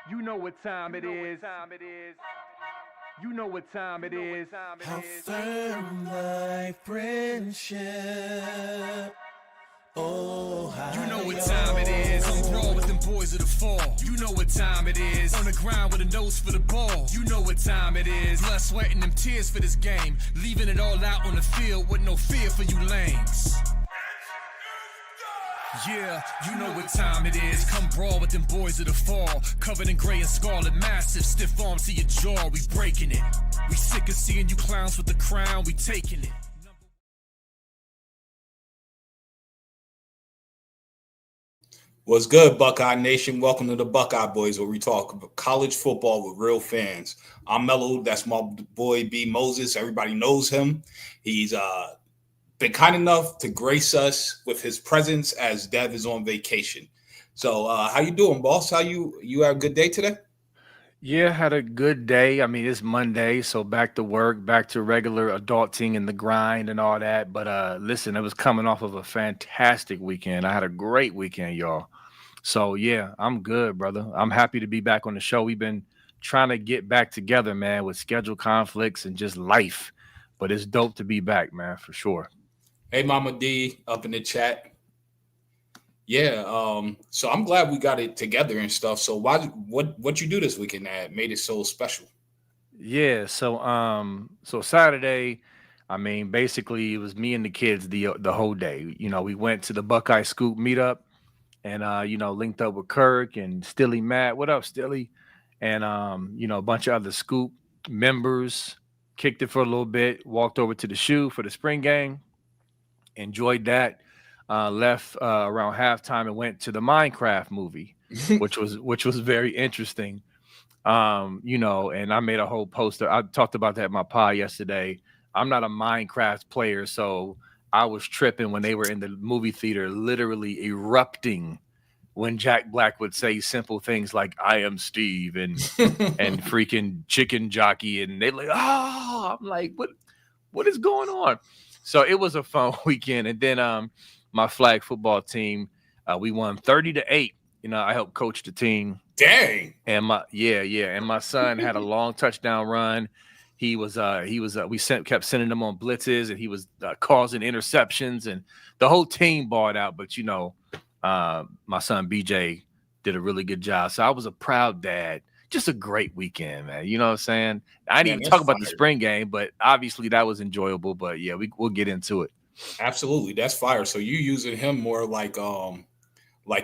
You know what time it is. You know what time it is. How firm thy friendship. Oh, how You know what time it is. I'm raw with them boys of the fall. You know what time it is. On the ground with a nose for the ball. You know what time it is. Blood, sweat, and them tears for this game. Leaving it all out on the field with no fear for you lames. Yeah, you know what time it is. Come brawl with them boys of the fall. Covered in gray and scarlet, massive, stiff arms to your jaw. We breaking it. We sick of seeing you clowns with the crown. We taking it. What's good, Buckeye Nation? Welcome to the Buckeye Boys, where we talk about college football with real fans. I'm Melo. That's my boy B Moses. Everybody knows him. He's been kind enough to grace us with his presence as Dev is on vacation. So, how you doing, boss? How you had a good day today? Yeah, had a good day. I mean, it's Monday, so back to work, back to regular adulting and the grind and all that. But listen, it was coming off of a fantastic weekend. I had a great weekend, y'all. So yeah, I'm good, brother. I'm happy to be back on the show. We've been trying to get back together, man, with schedule conflicts and just life. But it's dope to be back, man, for sure. Hey, Mama D, up in the chat. Yeah, so I'm glad we got it together and stuff. So what you do this weekend that made it so special? Yeah, so Saturday, I mean, basically it was me and the kids the whole day. You know, we went to the Buckeye Scoop meetup and linked up with Kirk and Stilly Matt. What up, Stilly? And a bunch of other Scoop members. Kicked it for a little bit, walked over to the shoe for the spring game, enjoyed that. Left around halftime and went to the Minecraft movie, which was very interesting. And I made a whole poster. I talked about that in my pod yesterday. I'm not a Minecraft player, so I was tripping when they were in the movie theater, literally erupting when Jack Black would say simple things like "I am Steve" and freaking chicken jockey, and they like, oh, I'm like, what is going on? So it was a fun weekend, and then my flag football team, we won 30-8. You know, I helped coach the team. Dang. And and my son had a long touchdown run. We kept sending him on blitzes, and he was causing interceptions, and the whole team balled out. But my son BJ did a really good job. So I was a proud dad. Just a great weekend, man. You know what I'm saying? I didn't Man, even that's talk about the fire. spring game, but obviously that was enjoyable. But yeah, we'll get into it. Absolutely, that's fire. So you using him more like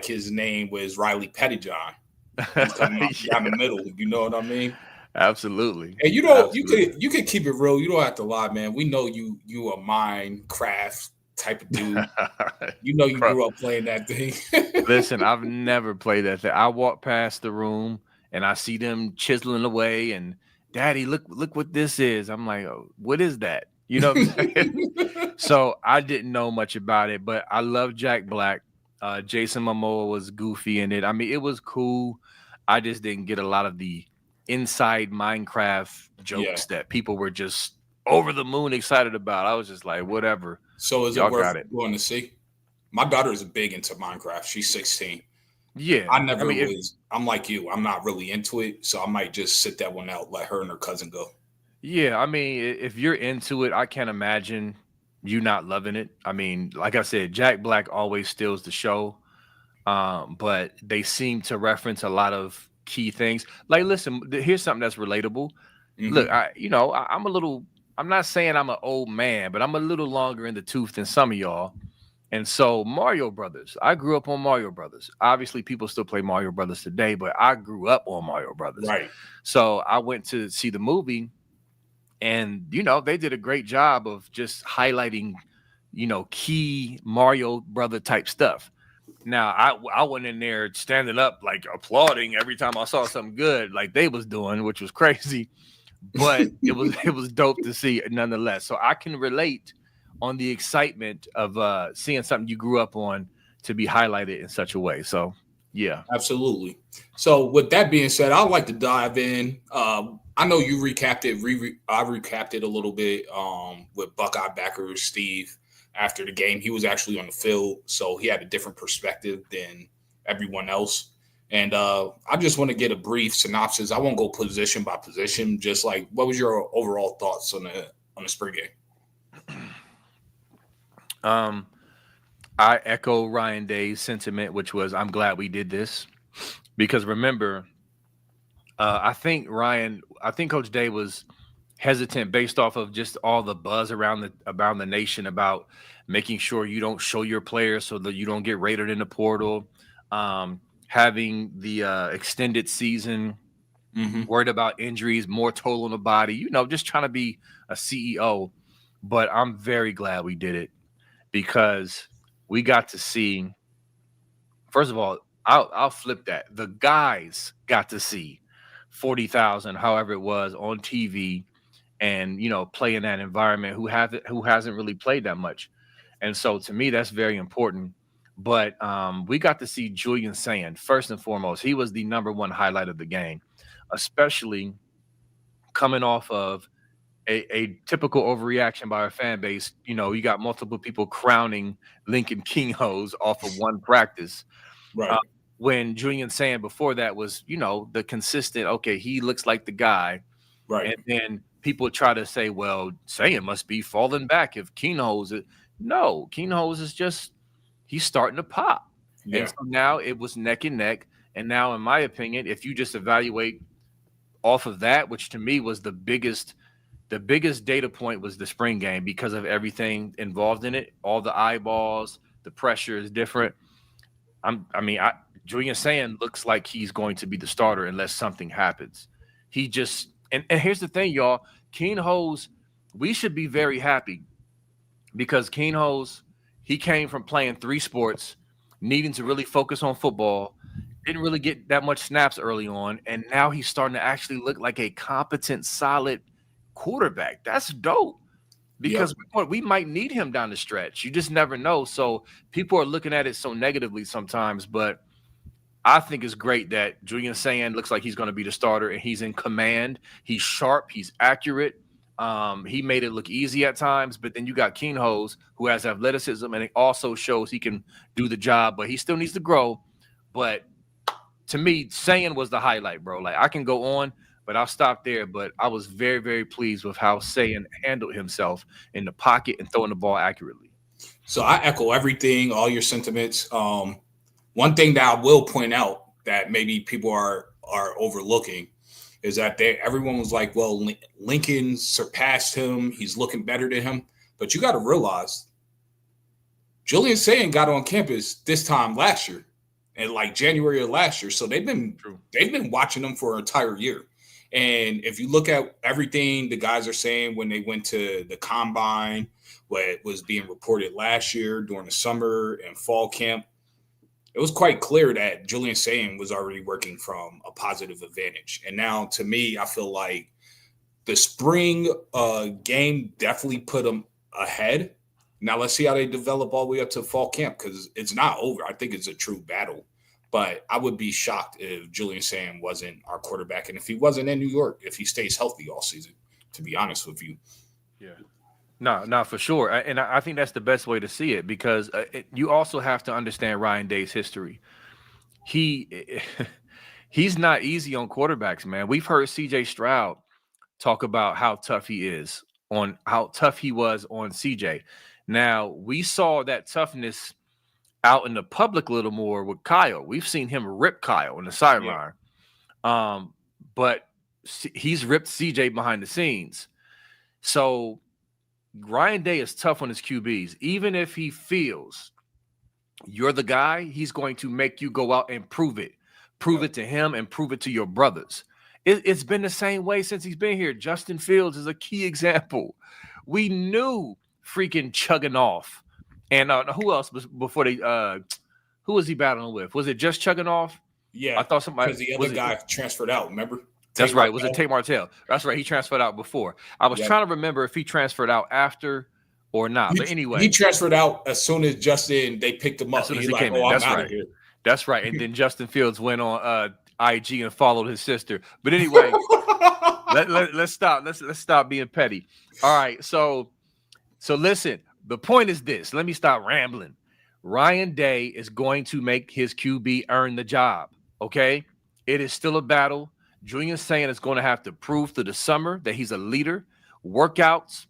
his name was Riley Pettijohn. He's talking about down the Yeah, middle. You know what I mean? absolutely. And you Absolutely. could keep it real. You don't have to lie, man. We know you a Minecraft type of dude. You know you Bro, grew up playing that thing. listen, I've never played that thing. I walk past the room and I see them chiseling away and Daddy, look what this is. I'm like, oh, what is that? You know what I'm saying? So I didn't know much about it, but I love Jack Black. Jason Momoa was goofy in it. I mean, it was cool. I just didn't get a lot of the inside Minecraft Yeah. jokes that people were just over the moon excited about. I was just like, whatever. So is it Y'all worth got it. going to see? My daughter is big into Minecraft. She's 16. Yeah. I I never mean, was. I'm like you. I'm not really into it, so I might just sit that one out, let her and her cousin go. yeah, I mean, if you're into it, I can't imagine you not loving it. I mean, like I said, Jack Black always steals the show. But they seem to reference a lot of key things. Like, listen, here's something that's relatable. Look, Hmm. I'm a little. I'm not saying I'm an old man, but I'm a little longer in the tooth than some of y'all. And so, Mario Brothers. I grew up on Mario Brothers. Obviously, people still play Mario Brothers today, but I grew up on Mario Brothers. Right. So I went to see the movie, and they did a great job of just highlighting, key Mario brother type stuff. Now I went in there standing up like applauding every time I saw something good like they was doing, which was crazy, but it was dope to see nonetheless. So I can relate on the excitement of seeing something you grew up on to be highlighted in such a way. So yeah. Absolutely. So, with that being said, I'd like to dive in. I know you recapped it. I recapped it a little bit with Buckeye backer Steve after the game. He was actually on the field, so he had a different perspective than everyone else. And I just want to get a brief synopsis. I won't go position by position. Just like, what was your overall thoughts on the spring game? I echo Ryan Day's sentiment, which was I'm glad we did this because remember, I think Coach Day was hesitant based off of just all the buzz around the nation about making sure you don't show your players so that you don't get rated in the portal, having the extended season, worried about injuries, more toll on the body, just trying to be a CEO. But I'm very glad we did it because we got to see. First of all, I'll flip that. The guys got to see 40,000, however it was, on TV, and play in that environment who hasn't really played that much, and so to me that's very important. But we got to see Julian Sand first and foremost. He was the number one highlight of the game, especially coming off of a typical overreaction by our fan base. You got multiple people crowning Lincoln Kinghoes off of one practice. Right. When Julian Sand before that was, the consistent, okay, he looks like the guy. Right. And then people try to say, well, Sand must be falling back if Kinghoes. No, Kinghoes is just, he's starting to pop. Yeah. And so now it was neck and neck. And now, in my opinion, if you just evaluate off of that, which to me was the biggest data point was the spring game because of everything involved in it, all the eyeballs, the pressure is different. Julian Sand looks like he's going to be the starter unless something happens. He just and here's the thing, y'all. Kinghoes, we should be very happy because Kinghoes, he came from playing 3 sports, needing to really focus on football, didn't really get that much snaps early on, and now he's starting to actually look like a competent, solid quarterback. That's dope because we might need him down the stretch. You just never know. So people are looking at it so negatively sometimes, but I think it's great that Julian Sand looks like he's going to be the starter and he's in command. He's sharp. He's accurate. He made it look easy at times, but then you got Kinghoes who has athleticism and it also shows he can do the job, but he still needs to grow. But to me, Sand was the highlight, bro. Like I can go on, but I'll stop there. But I was very, very pleased with how Sand handled himself in the pocket and throwing the ball accurately. So I echo everything, all your sentiments. One thing that I will point out that maybe people are overlooking is that everyone was like, well, Lincoln surpassed him. He's looking better than him. But you got to realize Julian Sand got on campus this time last year, in like January of last year. So they've been watching him for an entire year. And if you look at everything the guys are saying when they went to the combine, what was being reported last year during the summer and fall camp, it was quite clear that Julian Sand was already working from a positive advantage. And now, to me, I feel like the spring game definitely put them ahead. Now, let's see how they develop all the way up to fall camp because it's not over. I think it's a true battle. But I would be shocked if Julian Sand wasn't our quarterback. And if he wasn't in New York, if he stays healthy all season, to be honest with you. Yeah. No, for sure. And I think that's the best way to see it because you also have to understand Ryan Day's history. He's not easy on quarterbacks, man. We've heard CJ Stroud talk about how tough he was on CJ. Now, we saw that toughness out in the public a little more with Kyle. We've seen him rip Kyle on the sideline. Yeah. But he's ripped CJ behind the scenes. So Ryan Day is tough on his QBs. Even if he feels you're the guy, he's going to make you go out and prove it. Prove it to him and prove it to your brothers. It's been the same way since he's been here. Justin Fields is a key example. We knew freaking chugging off. And who else was before they who was he battling with? Was it just chugging off? Yeah. I thought somebody because the other guy transferred out, remember? That's right. Was it Tate Martell? That's right. He transferred out before. I was trying to remember if he transferred out after or not. But anyway, he transferred out as soon as they picked him up. As soon as he came in. That's right. That's right. And then Justin Fields went on IG and followed his sister. But anyway, let's stop. Let's stop being petty. All right. So listen. The point is this. Let me stop rambling. Ryan Day is going to make his QB earn the job. Okay, it is still a battle. Julian's saying is going to have to prove through the summer that he's a leader. Workouts,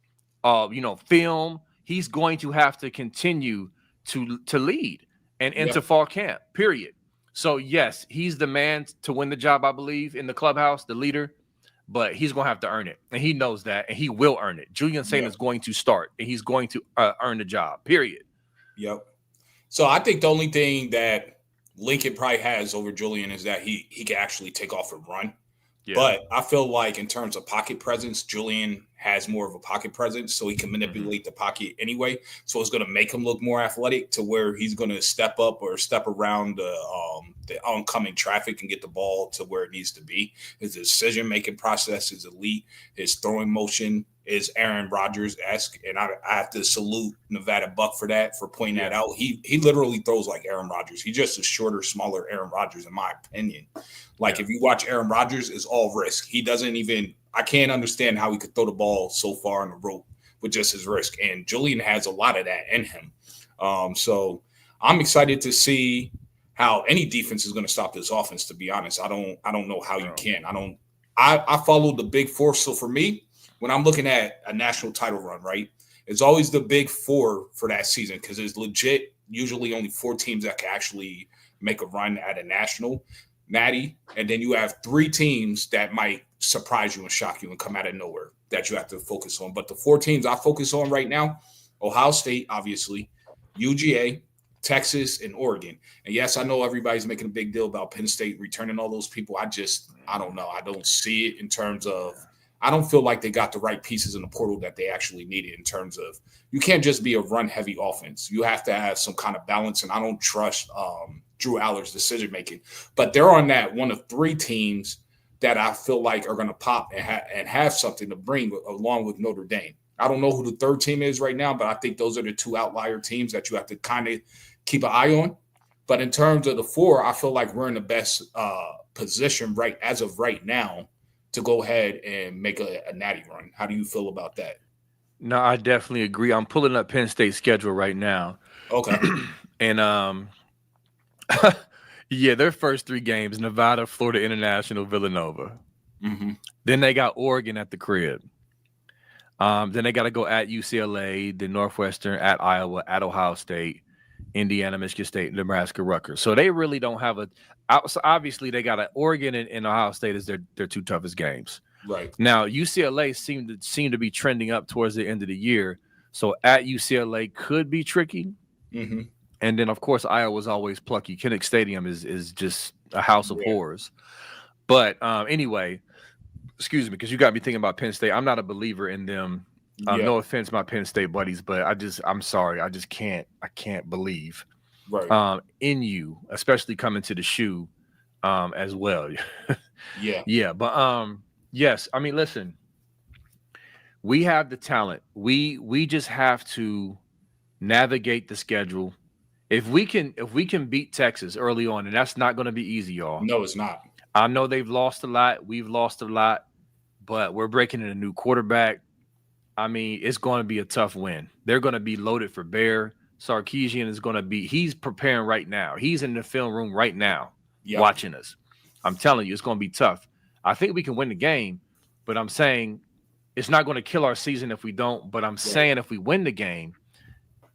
film. He's going to have to continue to lead and into Yep. fall camp. Period. So yes, he's the man to win the job, I believe, in the clubhouse, the leader. But he's going to have to earn it, and he knows that, and he will earn it. Julian Saint Yep. is going to start, and he's going to earn the job. Period. Yep. So I think the only thing that Lincoln probably has over Julian is that he can actually take off and run. Yeah. But I feel like in terms of pocket presence, Julian has more of a pocket presence, so he can manipulate the pocket anyway. So it's going to make him look more athletic to where he's going to step up or step around the oncoming traffic and get the ball to where it needs to be. His decision-making process is elite. His throwing motion is Aaron Rodgers-esque, and I have to salute Nevada Buck for that, for pointing that out. He literally throws like Aaron Rodgers. He's just a shorter, smaller Aaron Rodgers, in my opinion. Like, if you watch Aaron Rodgers, it's all risk. He doesn't even – I can't understand how he could throw the ball so far on the rope with just his risk. And Julian has a lot of that in him. So I'm excited to see how any defense is going to stop this offense, to be honest. I don't know how you can. I follow the big four. So for me, when I'm looking at a national title run, right, it's always the big four for that season because there's legit usually only 4 teams that can actually make a run at a national natty, and then you have 3 teams that might surprise you and shock you and come out of nowhere that you have to focus on. But the 4 teams I focus on right now, Ohio State, obviously, UGA, Texas, and Oregon. And yes, I know everybody's making a big deal about Penn State returning all those people. I don't know. I don't see it in terms of – I don't feel like they got the right pieces in the portal that they actually needed in terms of – you can't just be a run-heavy offense. You have to have some kind of balance, and I don't trust Drew Aller's decision-making. But they're on that one of 3 teams that I feel like are going to pop and have something to bring along with Notre Dame. I don't know who the 3rd team is right now, but I think those are the 2 outlier teams that you have to kind of keep an eye on. But in terms of the 4, I feel like we're in the best position as of right now to go ahead and make a natty run. How do you feel about that? No, I definitely agree. I'm pulling up Penn State's schedule right now. Okay. And yeah, their first 3 games: Nevada, Florida International, Villanova. Mm-hmm. Then they got Oregon at the crib. Then they got to go at UCLA, then Northwestern, at Iowa, at Ohio State, Indiana, Michigan State, Nebraska, Rutgers. So they really don't have so obviously they got Oregon and Ohio State as their 2 toughest games. Right. Now UCLA seem to be trending up towards the end of the year. So at UCLA could be tricky. Mm-hmm. And then of course Iowa's always plucky. Kinnick Stadium is just a house of horrors. But anyway, excuse me, because you got me thinking about Penn State. I'm not a believer in them. No offense, my Penn State buddies, but I'm sorry. I can't believe in you, especially coming to the shoe as well. Yeah. But yes, I mean, listen, we have the talent. We just have to navigate the schedule. If we can beat Texas early on, and that's not going to be easy, y'all. No, it's not. I know they've lost a lot. We've lost a lot, but we're breaking in a new quarterback. I mean, it's going to be a tough win. They're going to be loaded for bear. Sarkisian is going to be – he's preparing right now. He's in the film room right now watching us. I'm telling you, it's going to be tough. I think we can win the game, but I'm saying it's not going to kill our season if we don't. But I'm saying if we win the game,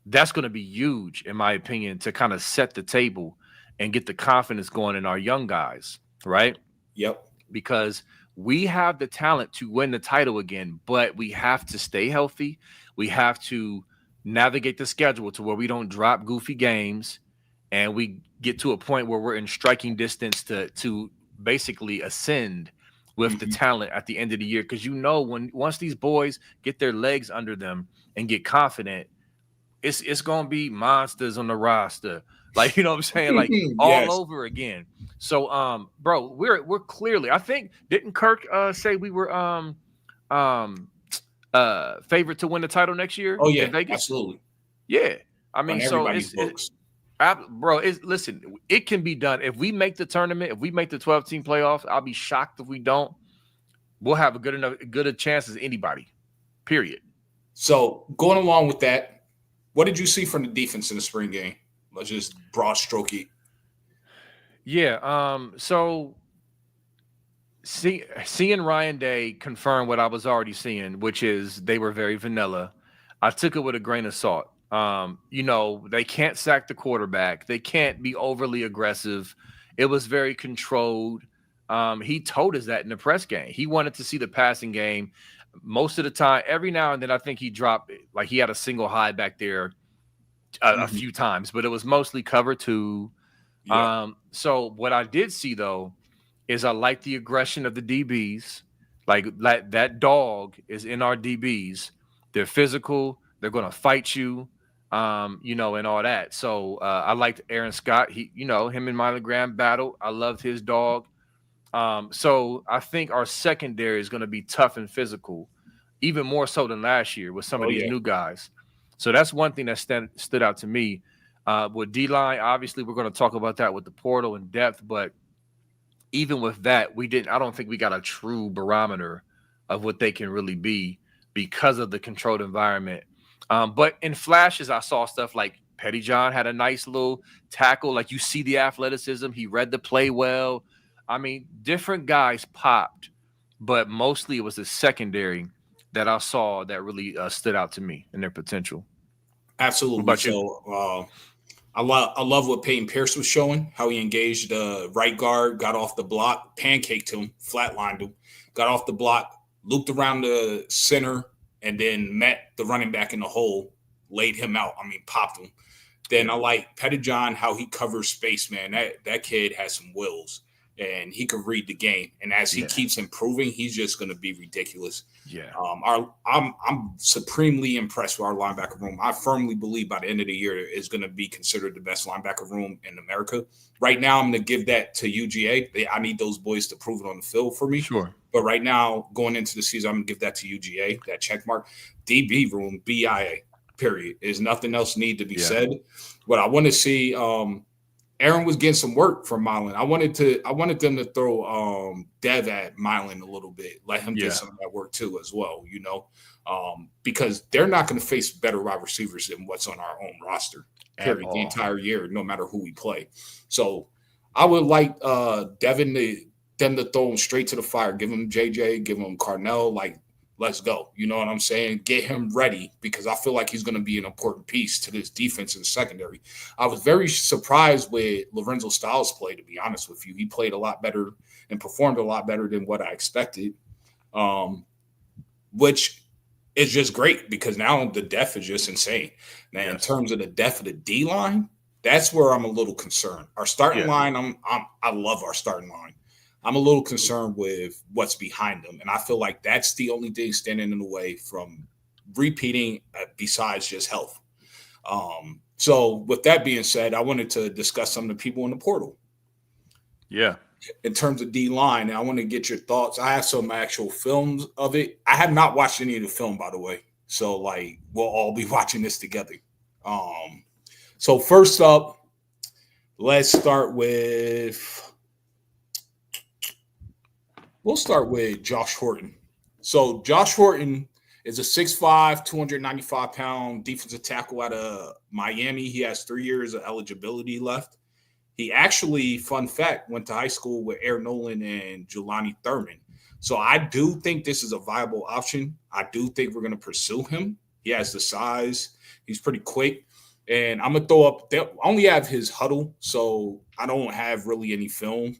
that's going to be huge, in my opinion, to kind of set the table and get the confidence going in our young guys, right? Yep. Because – we have the talent to win the title again, but we have to stay healthy. We have to navigate the schedule to where we don't drop goofy games and we get to a point where we're in striking distance to basically ascend with the talent at the end of the year. Because once these boys get their legs under them and get confident, it's going to be monsters on the roster. Like, you know what I'm saying? Like all over again. So, bro, we're clearly, I think, didn't Kirk say we were favorite to win the title next year? Oh yeah, absolutely. Yeah. I mean, so listen, it can be done. If we make the tournament, if we make the 12-team playoffs, I'll be shocked if we don't. We'll have a good a chance as anybody. Period. So going along with that, what did you see from the defense in the spring game? Let's just broad stroke it. Yeah. So seeing Ryan Day confirm what I was already seeing, which is they were very vanilla. I took it with a grain of salt. They can't sack the quarterback. They can't be overly aggressive. It was very controlled. He told us that in the press game. He wanted to see the passing game most of the time. Every now and then, I think he dropped it. Like he had a single high back there a Mhm. few times, but it was mostly cover two. Yeah. So what I did see though is I like the aggression of the DBs. Like that dog is in our DBs. They're physical. They're going to fight you, and all that. So I liked Aaron Scott. Him and Miley Graham battle. I loved his dog. So I think our secondary is going to be tough and physical, even more so than last year with some of Oh these yeah. new guys. So that's one thing that stood out to me. With D line, obviously, we're going to talk about that with the portal and depth, but even with that, we didn't. I don't think we got a true barometer of what they can really be because of the controlled environment. But in flashes, I saw stuff like Petty John had a nice little tackle. Like you see the athleticism. He read the play well. I mean, different guys popped, but mostly it was the secondary that I saw that really stood out to me in their potential. What Absolutely. about you? So I love what Peyton Pierce was showing, how he engaged the right guard, got off the block, pancaked him, flatlined him, got off the block, looped around the center, and then met the running back in the hole, laid him out. I mean, popped him. Then Yeah, I like Pettijohn, how he covers space, man. That kid has some wills and he could read the game. And as he yeah, keeps improving, he's just going to be ridiculous. yeah, I'm supremely impressed with our linebacker room. I firmly believe by the end of the year is going to be considered the best linebacker room in America. Right now, I'm going to give that to UGA. I need those boys to prove it on the field for me. sure. But right now, going into the season, I'm going to give that to UGA, that check mark. DB room, BIA, period. There's nothing else need to be Yeah, said. What I want to see, Aaron was getting some work from Milan. I wanted them to throw Dev at Milan a little bit, let him get yeah, some of that work too as well, because they're not going to face better wide receivers than what's on our own roster, at period, the all. entire year, no matter who we play. So I would like Devin them to throw him straight to the fire, give him JJ, give him Carnell, like let's go. You know what I'm saying? Get him ready because I feel like he's going to be an important piece to this defense in the secondary. I was very surprised with Lorenzo Styles' play, to be honest with you. He played a lot better and performed a lot better than what I expected, which is just great because now the depth is just insane. Now, in Yes. terms of the depth of the D line, that's where I'm a little concerned. Our starting Yeah. line, I love our starting line. I'm a little concerned with what's behind them, and I feel like that's the only thing standing in the way from repeating. Besides just health. So, with that being said, I wanted to discuss some of the people in the portal Yeah. in terms of D line, and I want to get your thoughts. I have some actual films of it. I have not watched any of the film, by the way. So, like, we'll all be watching this together. So first up, let's start with. We'll start with Josh Horton. So Josh Horton is a 6'5", 295-pound defensive tackle out of Miami. He has 3 years of eligibility left. He actually, fun fact, went to high school with Air Nolan and Jelani Thurman. So I do think this is a viable option. I do think we're going to pursue him. He has the size. He's pretty quick. And I'm going to throw up – they only have his huddle, so I don't have really any film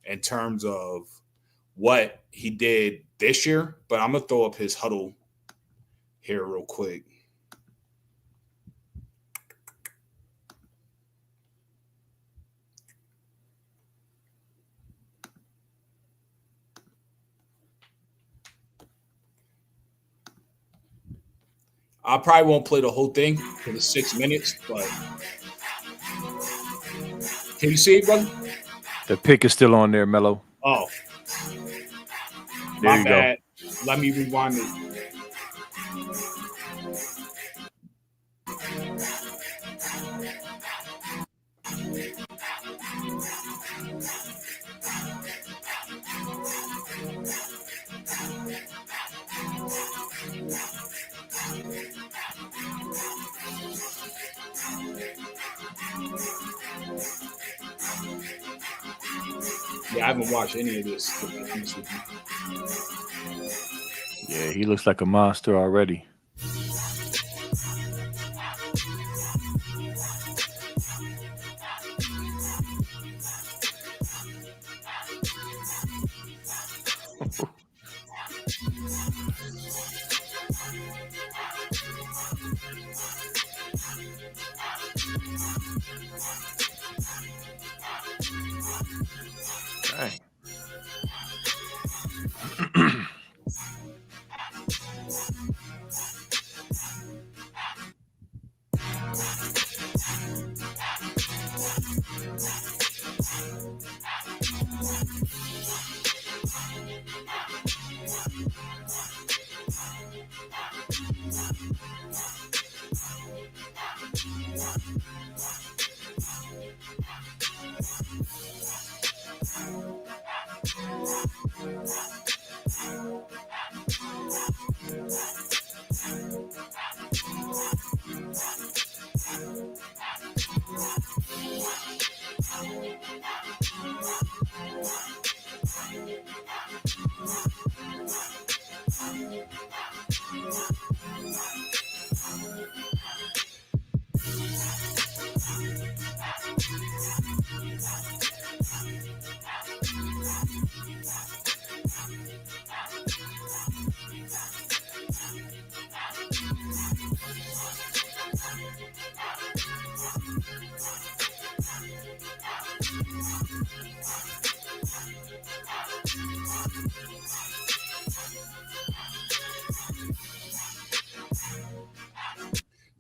in terms of what he did this year. But I'm going to throw up his huddle here real quick. I probably won't play the whole thing for the 6 minutes, but can you see it, brother? The pick is still on there, Melo. Oh, There my you go. bad. Let me rewind it. Yeah, I haven't watched any of this. To be honest with you. Yeah, he looks like a monster already. Dang.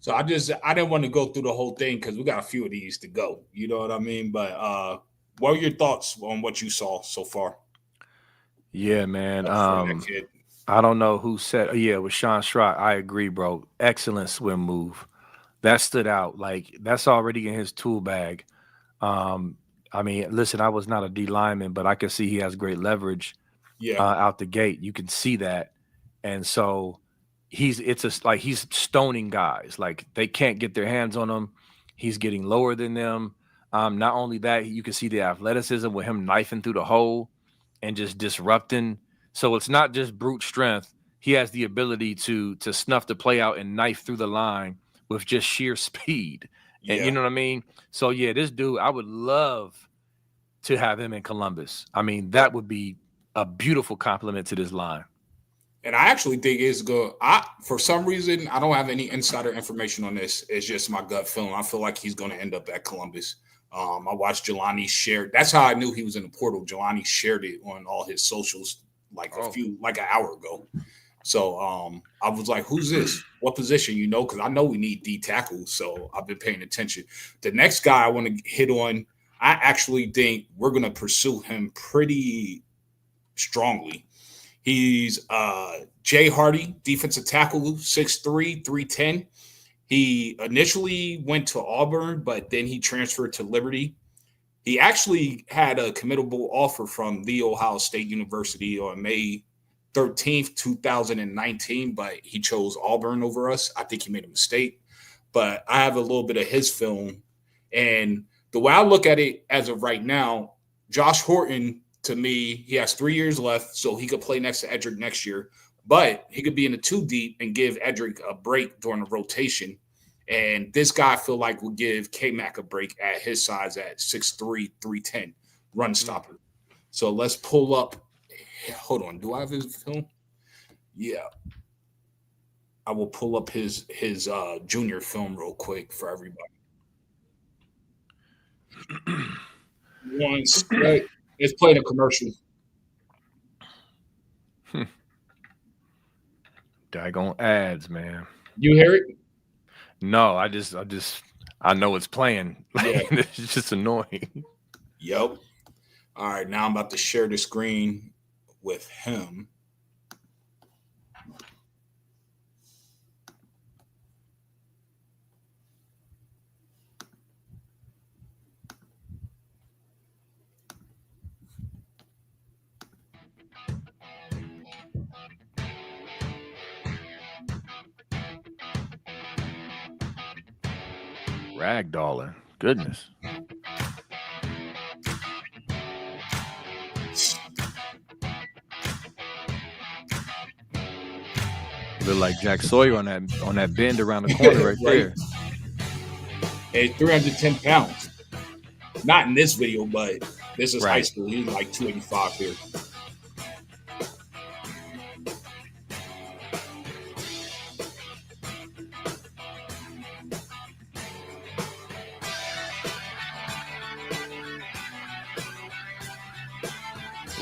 So I didn't want to go through the whole thing because we got a few of these to go. You know what I mean? But what are your thoughts on what you saw so far Yeah, man. from that kid? I don't know who said. Yeah, it was Sean Strock. I agree, bro. Excellent swim move. That stood out. Like that's already in his tool bag. Um, I mean, listen, I was not a D lineman, but I can see he has great leverage Yeah, out the gate. You can see that, and so like he's stoning guys. Like they can't get their hands on him. He's getting lower than them. Not only that, you can see the athleticism with him knifing through the hole and just disrupting. So it's not just brute strength. He has the ability to snuff the play out and knife through the line with just sheer speed. And you yeah. know what I mean? So yeah, this dude, I would love to have him in Columbus. I mean, that would be a beautiful compliment to this line. And I actually think it's good. I for some reason I don't have any insider information on this. It's just my gut feeling. I feel like he's going to end up at Columbus. I watched Jelani share. That's how I knew he was in the portal. Jelani shared it on all his socials Oh, like an hour ago. So I was like, "Who's this? What position?" You know, because I know we need D tackles. So I've been paying attention. The next guy I want to hit on, I actually think we're going to pursue him pretty strongly. He's Jay Hardy, defensive tackle, 6'3", 310. He initially went to Auburn, but then he transferred to Liberty. He actually had a committable offer from The Ohio State University on May 13th, 2019, but he chose Auburn over us. I think he made a mistake. But I have a little bit of his film. And the way I look at it as of right now, Josh Horton, to me, he has 3 years left, so he could play next to Edric next year. But he could be in the two deep and give Edric a break during the rotation. And this guy, I feel like, will give K-Mac a break at his size at 6'3", 310, run stopper. So let's pull up. Hold on. Do I have his film? Yeah. I will pull up his junior film real quick for everybody. Once it's playing a commercial. daggone ads, man. You hear it? No, I know it's playing. Yeah. It's just annoying. Yep. All right, now I'm about to share the screen with him. Ragdolling. Goodness. Look like Jack Sawyer on that bend around the corner right there. At 310 pounds. Not in this video, but this is high school. He's like 285 here.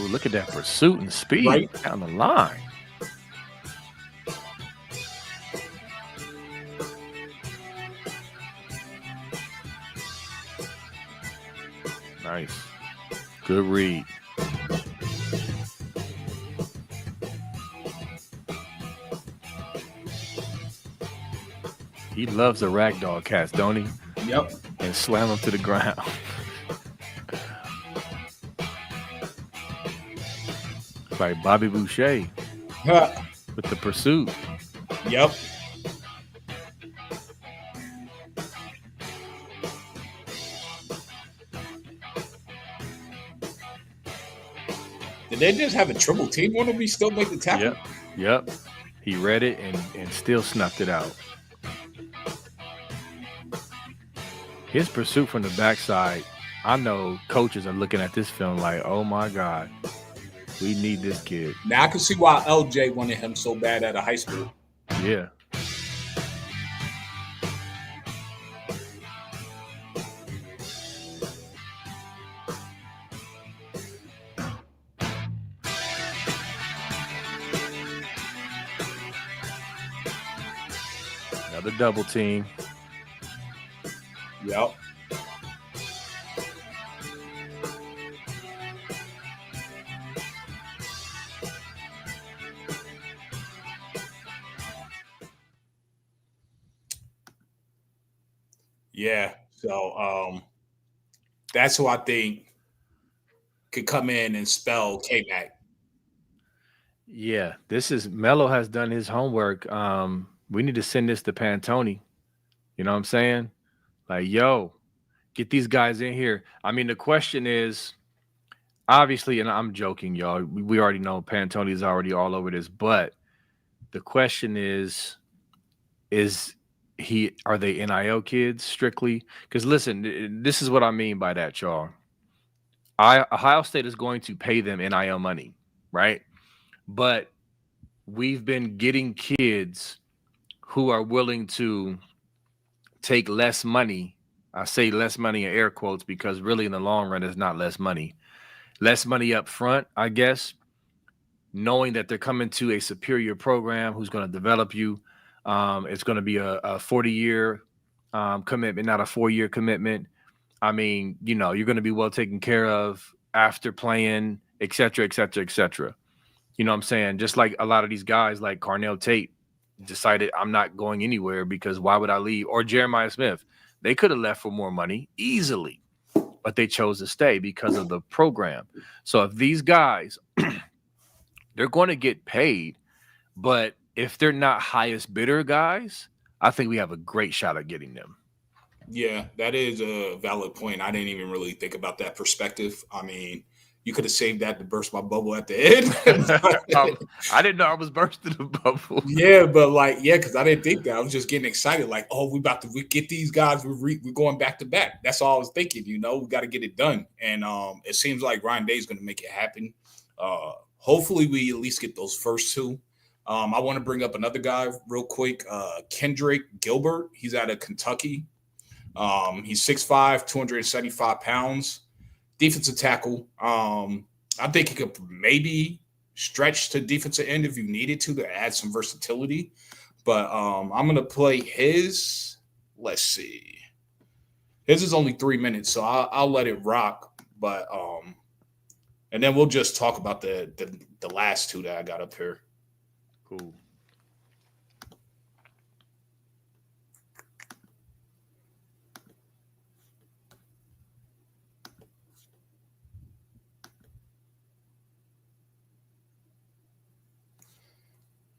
Ooh, look at that pursuit and speed down the line. Nice. Good read. He loves the ragdoll cats, don't he? Yep. And slam them to the ground. Like Bobby Boucher with the pursuit. Yep. Did they just have a triple team on him? He still make the tackle? Yep. He read it and still snuffed it out. His pursuit from the backside, I know coaches are looking at this film like, oh my God, we need this kid. Now I can see why LJ wanted him so bad out of high school. Yeah. Another double team. Yep. Yeah. So that's who I think could come in and spell K-Mac. Yeah, this is Melo has done his homework. We need to send this to Pantone. You know what I'm saying? Like, yo, get these guys in here. I mean, the question is, obviously, and I'm joking, y'all. We already know Pantone is already all over this, but the question is are they NIL kids strictly? Because listen, this is what I mean by that, y'all. Ohio State is going to pay them NIL money, right? But we've been getting kids who are willing to take less money. I say less money in air quotes because really in the long run, it's not less money. Less money up front, I guess, knowing that they're coming to a superior program who's going to develop you. It's going to be a 40-year commitment, not a 4-year commitment. I mean, you know, you're going to be well taken care of after playing, et cetera, et cetera, et cetera. You know what I'm saying? Just like a lot of these guys like Carnell Tate decided I'm not going anywhere because why would I leave? Or Jeremiah Smith. They could have left for more money easily, but they chose to stay because of the program. So if these guys, they're going to get paid, but if they're not highest bidder guys, I think we have a great shot at getting them. Yeah, that is a valid point. I didn't even really think about that perspective. I mean, you could have saved that to burst my bubble at the end. I didn't know I was bursting the bubble. Yeah, but because I didn't think that. I was just getting excited. Like, oh, we get these guys. We're going back to back. That's all I was thinking. You know, we got to get it done. And it seems like Ryan Day is going to make it happen. Hopefully, we at least get those first two. I want to bring up another guy real quick. Kendrick Gilbert. He's out of Kentucky. He's 6'5", 275 pounds. Defensive tackle. I think he could maybe stretch to defensive end if you needed to add some versatility. But I'm going to play his. Let's see. His is only 3 minutes, so I'll let it rock. But and then we'll just talk about the last two that I got up here. Cool.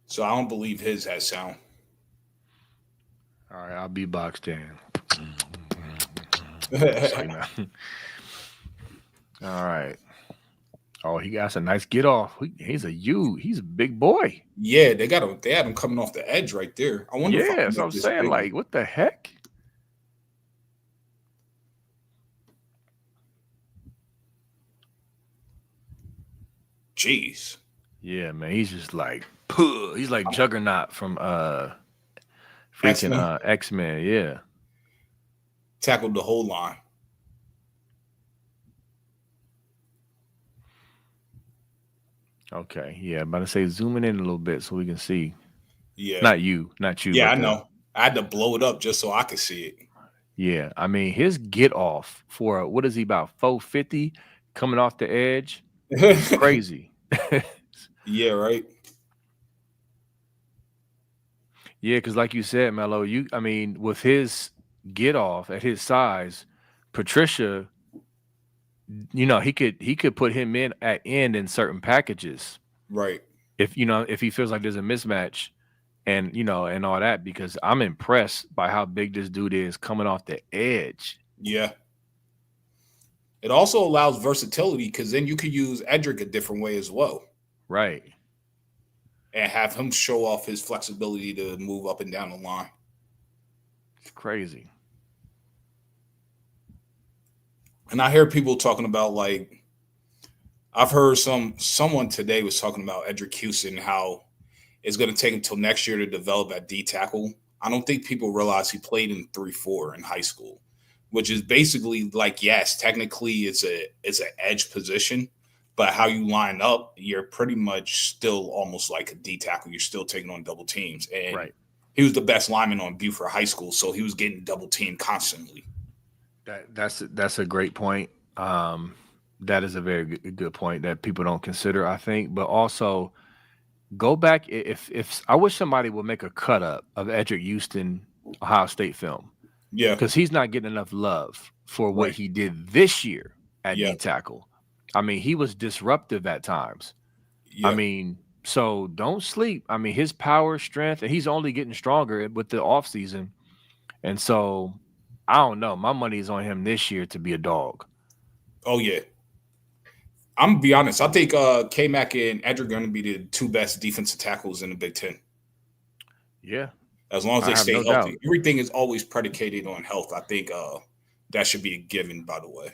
So I don't believe his has sound. All right, I'll be boxed in. All right. Oh, he got a nice get off. He's a big boy. Yeah, they had him coming off the edge right there. I wonder if I Yeah, can so make I'm this saying, bigger. like, what the heck? Jeez. Yeah, man, he's just like, puh. He's like Juggernaut from freaking X-Men X-Men. Yeah. tackled the whole line. Okay. Yeah, I'm about to say zooming in a little bit so we can see. Yeah. Not you, Yeah, I but the know. I had to blow it up just so I could see yeah. I mean, his get off for what is he about 450 coming off the edge is it. crazy. Yeah, right. Yeah, because like you said, Mello, I mean, with his get off at his size, Patricia, he could put him in at end in certain packages Right. if he feels like there's a mismatch and and all that because I'm impressed by how big this dude is coming off the edge. Yeah. It also allows versatility because then you could use Edric a different way as well Right. and have him show off his flexibility to move up and down the line. It's crazy. And I hear people talking about like I've heard someone today was talking about Edric Houston, how it's going to take until next year to develop at D tackle. I don't think people realize he played in 3-4 in high school, which is basically like yes, technically it's an edge position, but how you line up, you're pretty much still almost like a D tackle. You're still taking on double teams, and Right. he was the best lineman on Buford High School, so he was getting double teamed constantly. That's a great point. That is a very good point that people don't consider, I think. But also go back if I wish somebody would make a cut up of Edric Houston Ohio State film Yeah, because he's not getting enough love for what right. he did this year at Yeah, D tackle. I mean, he was disruptive at times. I yeah. mean, so don't sleep. I mean, his power, strength, and he's only getting stronger with the offseason. And so I don't know. My money is on him this year to be a dog. Oh yeah. I'm gonna be honest. I think K Mac and Edric are going to be the two best defensive tackles in the Big Ten. Yeah, As long as I they have stay no doubt. healthy, everything is always predicated on health. I think that should be a given. By the way,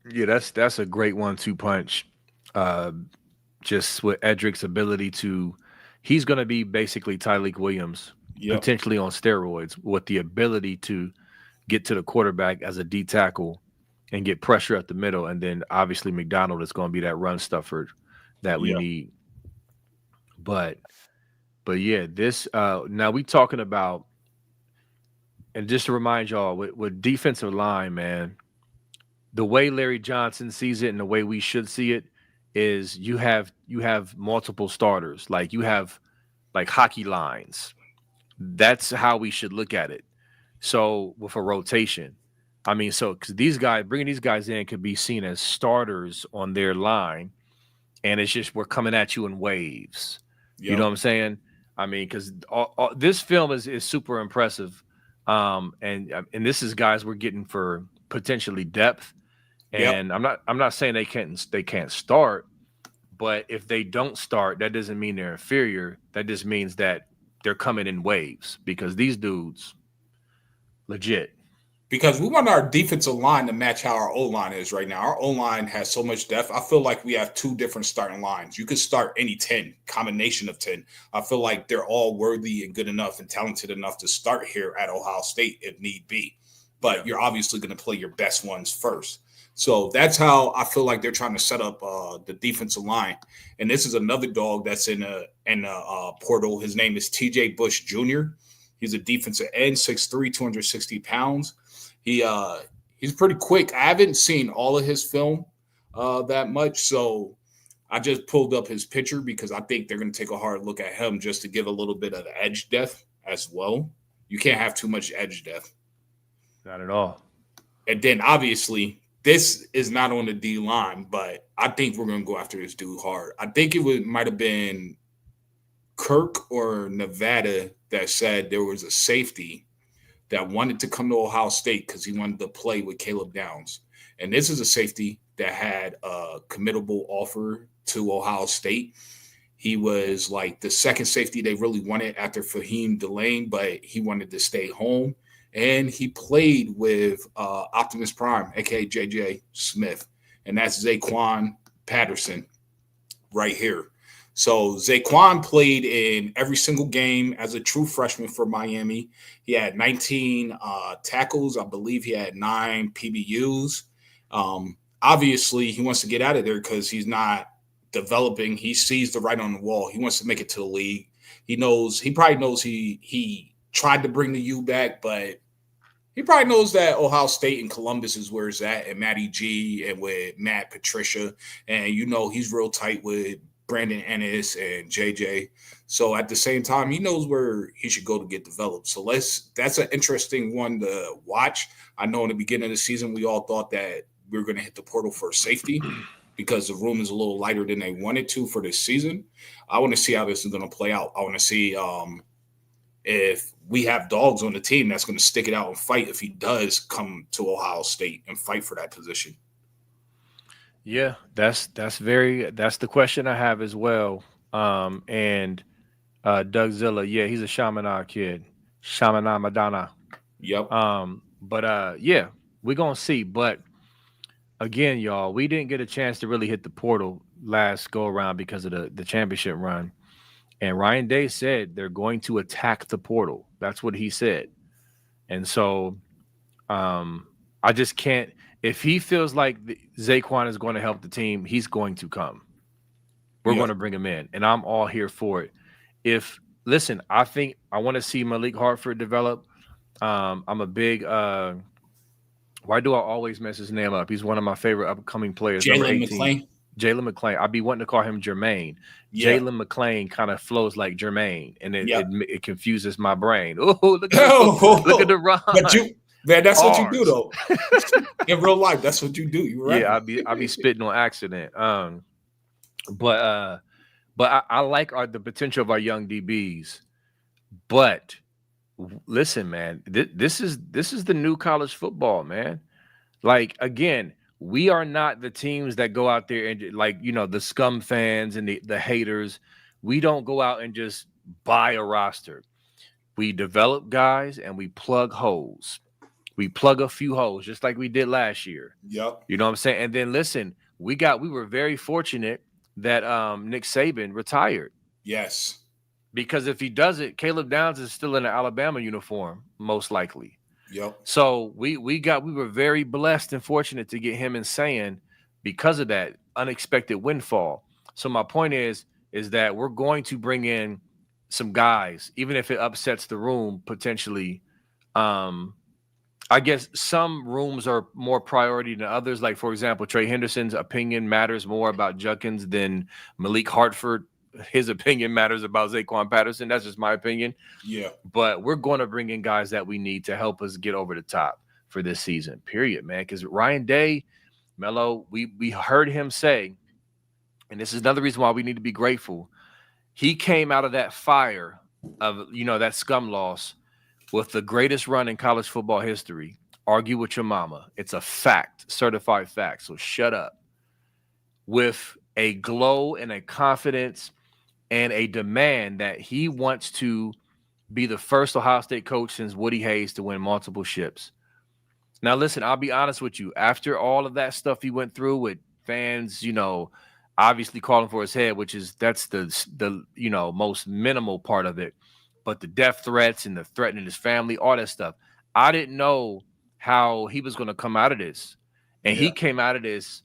Yeah, that's a great 1-2 punch. Uh, just with Edric's ability to, he's going to be basically Tyleek Williams, yep, potentially on steroids, with the ability to get to the quarterback as a D tackle and get pressure at the middle, and then obviously McDonald is going to be that run stuffer that we yep, need. But yeah, this now we talking about, and just to remind y'all, with defensive line, man, the way Larry Johnson sees it and the way we should see it is you have multiple starters. Like you have like hockey lines. That's how we should look at it. So with a rotation. I mean, so because these guys bringing these guys in could be seen as starters on their line, and it's just we're coming at you in waves. You know yep, what I'm saying? I mean, because this film is super impressive, and this is guys we're getting for potentially depth. yep. And I'm not saying they can't start, but if they don't start, that doesn't mean they're inferior. That just means that they're coming in waves because these dudes legit. Because we want our defensive line to match how our O line is right now. Our O line has so much depth. I feel like we have two different starting lines. You could start any 10, combination of 10. I feel like they're all worthy and good enough and talented enough to start here at Ohio State if need be. Yeah. But you're obviously going to play your best ones first. So that's how I feel like they're trying to set up the defensive line. And this is another dog that's in a portal. His name is TJ Bush Jr. He's a defensive end, 6'3", 260 pounds. He he's pretty quick. I haven't seen all of his film that much, so I just pulled up his picture because I think they're going to take a hard look at him just to give a little bit of the edge depth as well. You can't have too much edge depth. Not at all. And then obviously this is not on the D line, but I think we're going to go after this dude hard. I think might have been Kirk or Nevada that said there was a safety that wanted to come to Ohio State because he wanted to play with Caleb Downs. And this is a safety that had a committable offer to Ohio State. He was like the second safety they really wanted after Fahim Delane, but he wanted to stay home. And he played with Optimus Prime, aka JJ Smith, and that's Zaquan Patterson right here. So Zaquan played in every single game as a true freshman for Miami. He had 19 tackles. I believe he had 9 PBUs. Obviously, he wants to get out of there because he's not developing. He sees the writing on the wall. He wants to make it to the league. He probably knows he tried to bring the U back, but he probably knows that Ohio State and Columbus is where it's at, and Matty G and with Matt Patricia. And, he's real tight with Brandon Ennis and JJ. So at the same time, he knows where he should go to get developed. So that's an interesting one to watch. I know in the beginning of the season, we all thought that we were going to hit the portal for safety because the room is a little lighter than they wanted to for this season. I want to see how this is going to play out. I want to see if we have dogs on the team that's going to stick it out and fight if he does come to Ohio State and fight for that position. Yeah, that's the question I have as well. And Doug Zilla, yeah, he's a Chaminade kid. Chaminade Madonna. Yep. But yeah, we're gonna see. But again, y'all, we didn't get a chance to really hit the portal last go around because of the championship run. And Ryan Day said they're going to attack the portal. That's what he said. And so I just can't. If he feels like Zaquan is going to help the team, he's going to come. We're going to bring him in, and I'm all here for it. Listen, I think I want to see Malik Hartford develop. I'm a big. Why do I always mess his name up? He's one of my favorite upcoming players. Jalen McClain. Jalen McClain. I'd be wanting to call him Jermaine. Yeah. Jalen McClain kind of flows like Jermaine, and it confuses my brain. Oh, look at the run. Man, that's what you do, though. In real life, that's what you do. You're right. Yeah, I'll be spitting on accident. But I like the potential of our young DBs. But listen, man, this is the new college football, man. Like, again, we are not the teams that go out there and the scum fans and the haters. We don't go out and just buy a roster. We develop guys and we plug holes. We plug a few holes just like we did last year. Yep. You know what I'm saying? And then listen, we were very fortunate that Nick Saban retired. Yes. Because if he does it, Caleb Downs is still in an Alabama uniform, most likely. Yep. So we were very blessed and fortunate to get him in saying because of that unexpected windfall. So my point is that we're going to bring in some guys, even if it upsets the room potentially. I guess some rooms are more priority than others. Like, for example, Trey Henderson's opinion matters more about Judkins than Malik Hartford. His opinion matters about Zaquan Patterson. That's just my opinion. Yeah. But we're going to bring in guys that we need to help us get over the top for this season, period, man. Because Ryan Day, Melo, we heard him say, and this is another reason why we need to be grateful. He came out of that fire of, that scum loss with the greatest run in college football history. Argue with your mama. It's a fact, certified fact. So shut up. With a glow and a confidence and a demand that he wants to be the first Ohio State coach since Woody Hayes to win multiple ships. Now, listen, I'll be honest with you. After all of that stuff he went through with fans, obviously calling for his head, that's the most minimal part of it. But the death threats and the threatening his family, all that stuff. I didn't know how he was going to come out of this. And he came out of this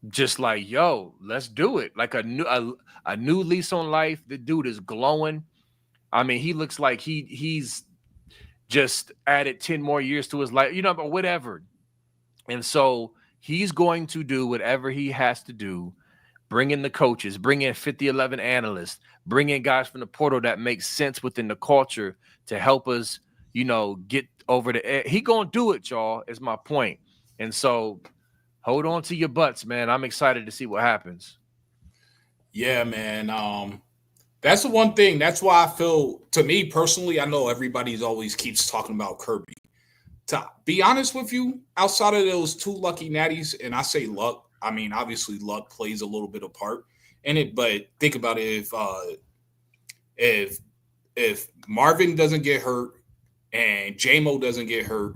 just like, yo, let's do it. Like a new lease on life. The dude is glowing. I mean, he looks like he's just added 10 more years to his life, but whatever. And so he's going to do whatever he has to do. Bring in the coaches, bring in 50-11 analysts, bring in guys from the portal that make sense within the culture to help us, get over the edge. He gonna do it, y'all, is my point. And so hold on to your butts, man. I'm excited to see what happens. Yeah, man. That's the one thing. That's why I feel, to me personally, I know everybody's always keeps talking about Kirby. To be honest with you, outside of those two lucky natties, and I say luck, I mean obviously luck plays a little bit of part in it. But think about it: if Marvin doesn't get hurt and JMO doesn't get hurt,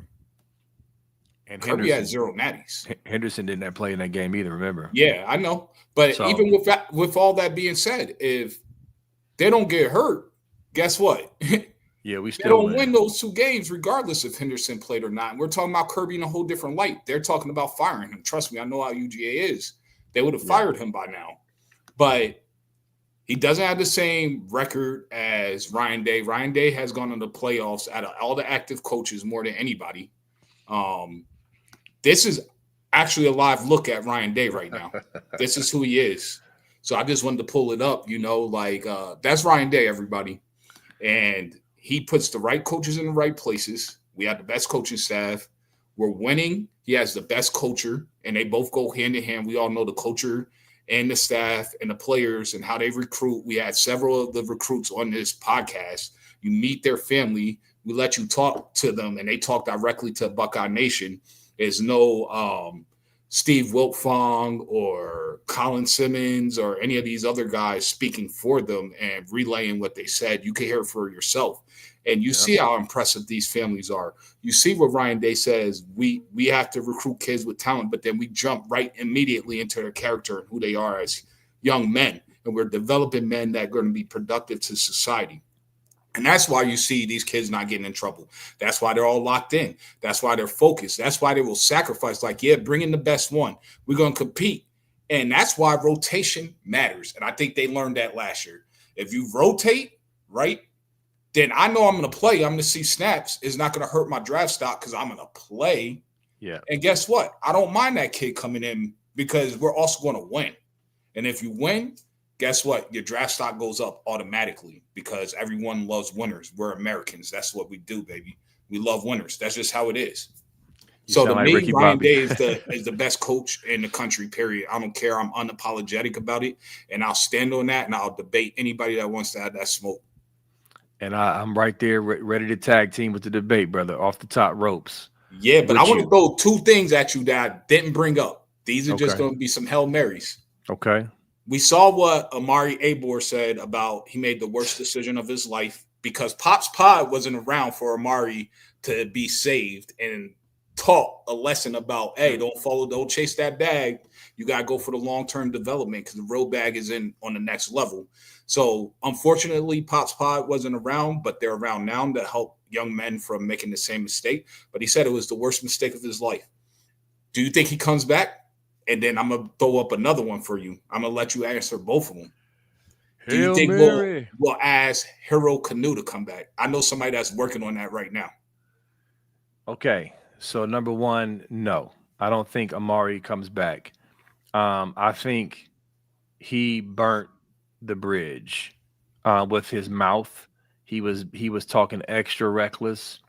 And Kirby had Henderson, zero natties. Henderson didn't play in that game either. Remember? Yeah, I know. But So even with all that being said, if they don't get hurt, guess what? yeah, we They still don't win. win those two games, regardless if Henderson played or not. And we're talking about Kirby in a whole different light. They're talking about firing him. Trust me, I know how UGA is. They would have Yeah. fired him by now. But he doesn't have the same record as Ryan Day. Ryan Day has gone into the playoffs out of all the active coaches more than anybody. This is actually a live look at Ryan Day right now. This is who he is. So I just wanted to pull it up, that's Ryan Day, everybody. And he puts the right coaches in the right places. We have the best coaching staff. We're winning. He has the best culture, and they both go hand in hand. We all know the culture and the staff and the players and how they recruit. We had several of the recruits on this podcast. You meet their family. We let you talk to them, and they talk directly to Buckeye Nation. There's no Steve Wiltfong or Colin Simmons or any of these other guys speaking for them and relaying what they said. You can hear it for yourself. And you see how impressive these families are. You see what Ryan Day says. We have to recruit kids with talent, but then we jump right immediately into their character and who they are as young men. And we're developing men that are going to be productive to society. And that's why you see these kids not getting in trouble. That's why they're all locked in. That's why they're focused. That's why they will sacrifice. Like, yeah, bring in the best one. We're going to compete. And that's why rotation matters. And I think they learned that last year. If you rotate, right, then I know I'm going to play. I'm going to see snaps. It's not going to hurt my draft stock because I'm going to play. yeah, And guess what? I don't mind that kid coming in because we're also going to win. And if you win, guess what? Your draft stock goes up automatically because everyone loves winners. We're Americans. That's what we do, baby. We love winners. That's just how it is. you So sound to like me, Ricky Ryan Bobby. Day is the best coach in the country, period. I don't care. I'm unapologetic about it. And I'll stand on that and I'll debate anybody that wants to have that smoke. And I'm right there, ready to tag team with the debate, brother, off the top ropes. Yeah, but I With want to you. throw two things at you that I didn't bring up. These are just Okay. going to be some Hail Marys. Okay. We saw what Amari Abor said about he made the worst decision of his life because Pops Pod wasn't around for Amari to be saved and taught a lesson about, hey, don't chase that bag. You got to go for the long-term development because the real bag is in on the next level. So unfortunately, Pops Pod wasn't around, but they're around now to help young men from making the same mistake. But he said it was the worst mistake of his life. Do you think he comes back? And then I'm going to throw up another one for you. I'm going to let you answer both of them. Do you Hail think Mary. we'll ask Hero Canoe to come back? I know somebody that's working on that right now. Okay. So number one, no. I don't think Amari comes back. I think he burnt the bridge with his mouth. He was talking extra reckless.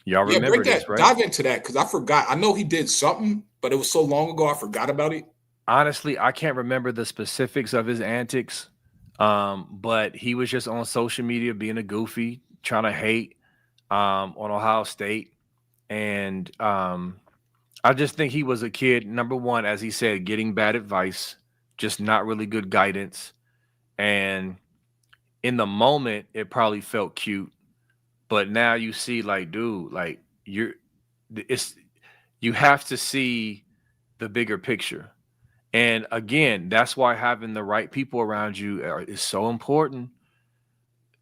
Y'all Yeah, remember break this, that. right? Dive into that because I forgot. I know he did something, but it was so long ago I forgot about it. Honestly, I can't remember the specifics of his antics. But he was just on social media being a goofy, trying to hate on Ohio State. And I just think he was a kid, number one, as he said, getting bad advice, just not really good guidance. And in the moment, it probably felt cute. But now you see, like, dude, like it's you have to see the bigger picture. And again, that's why having the right people around you is so important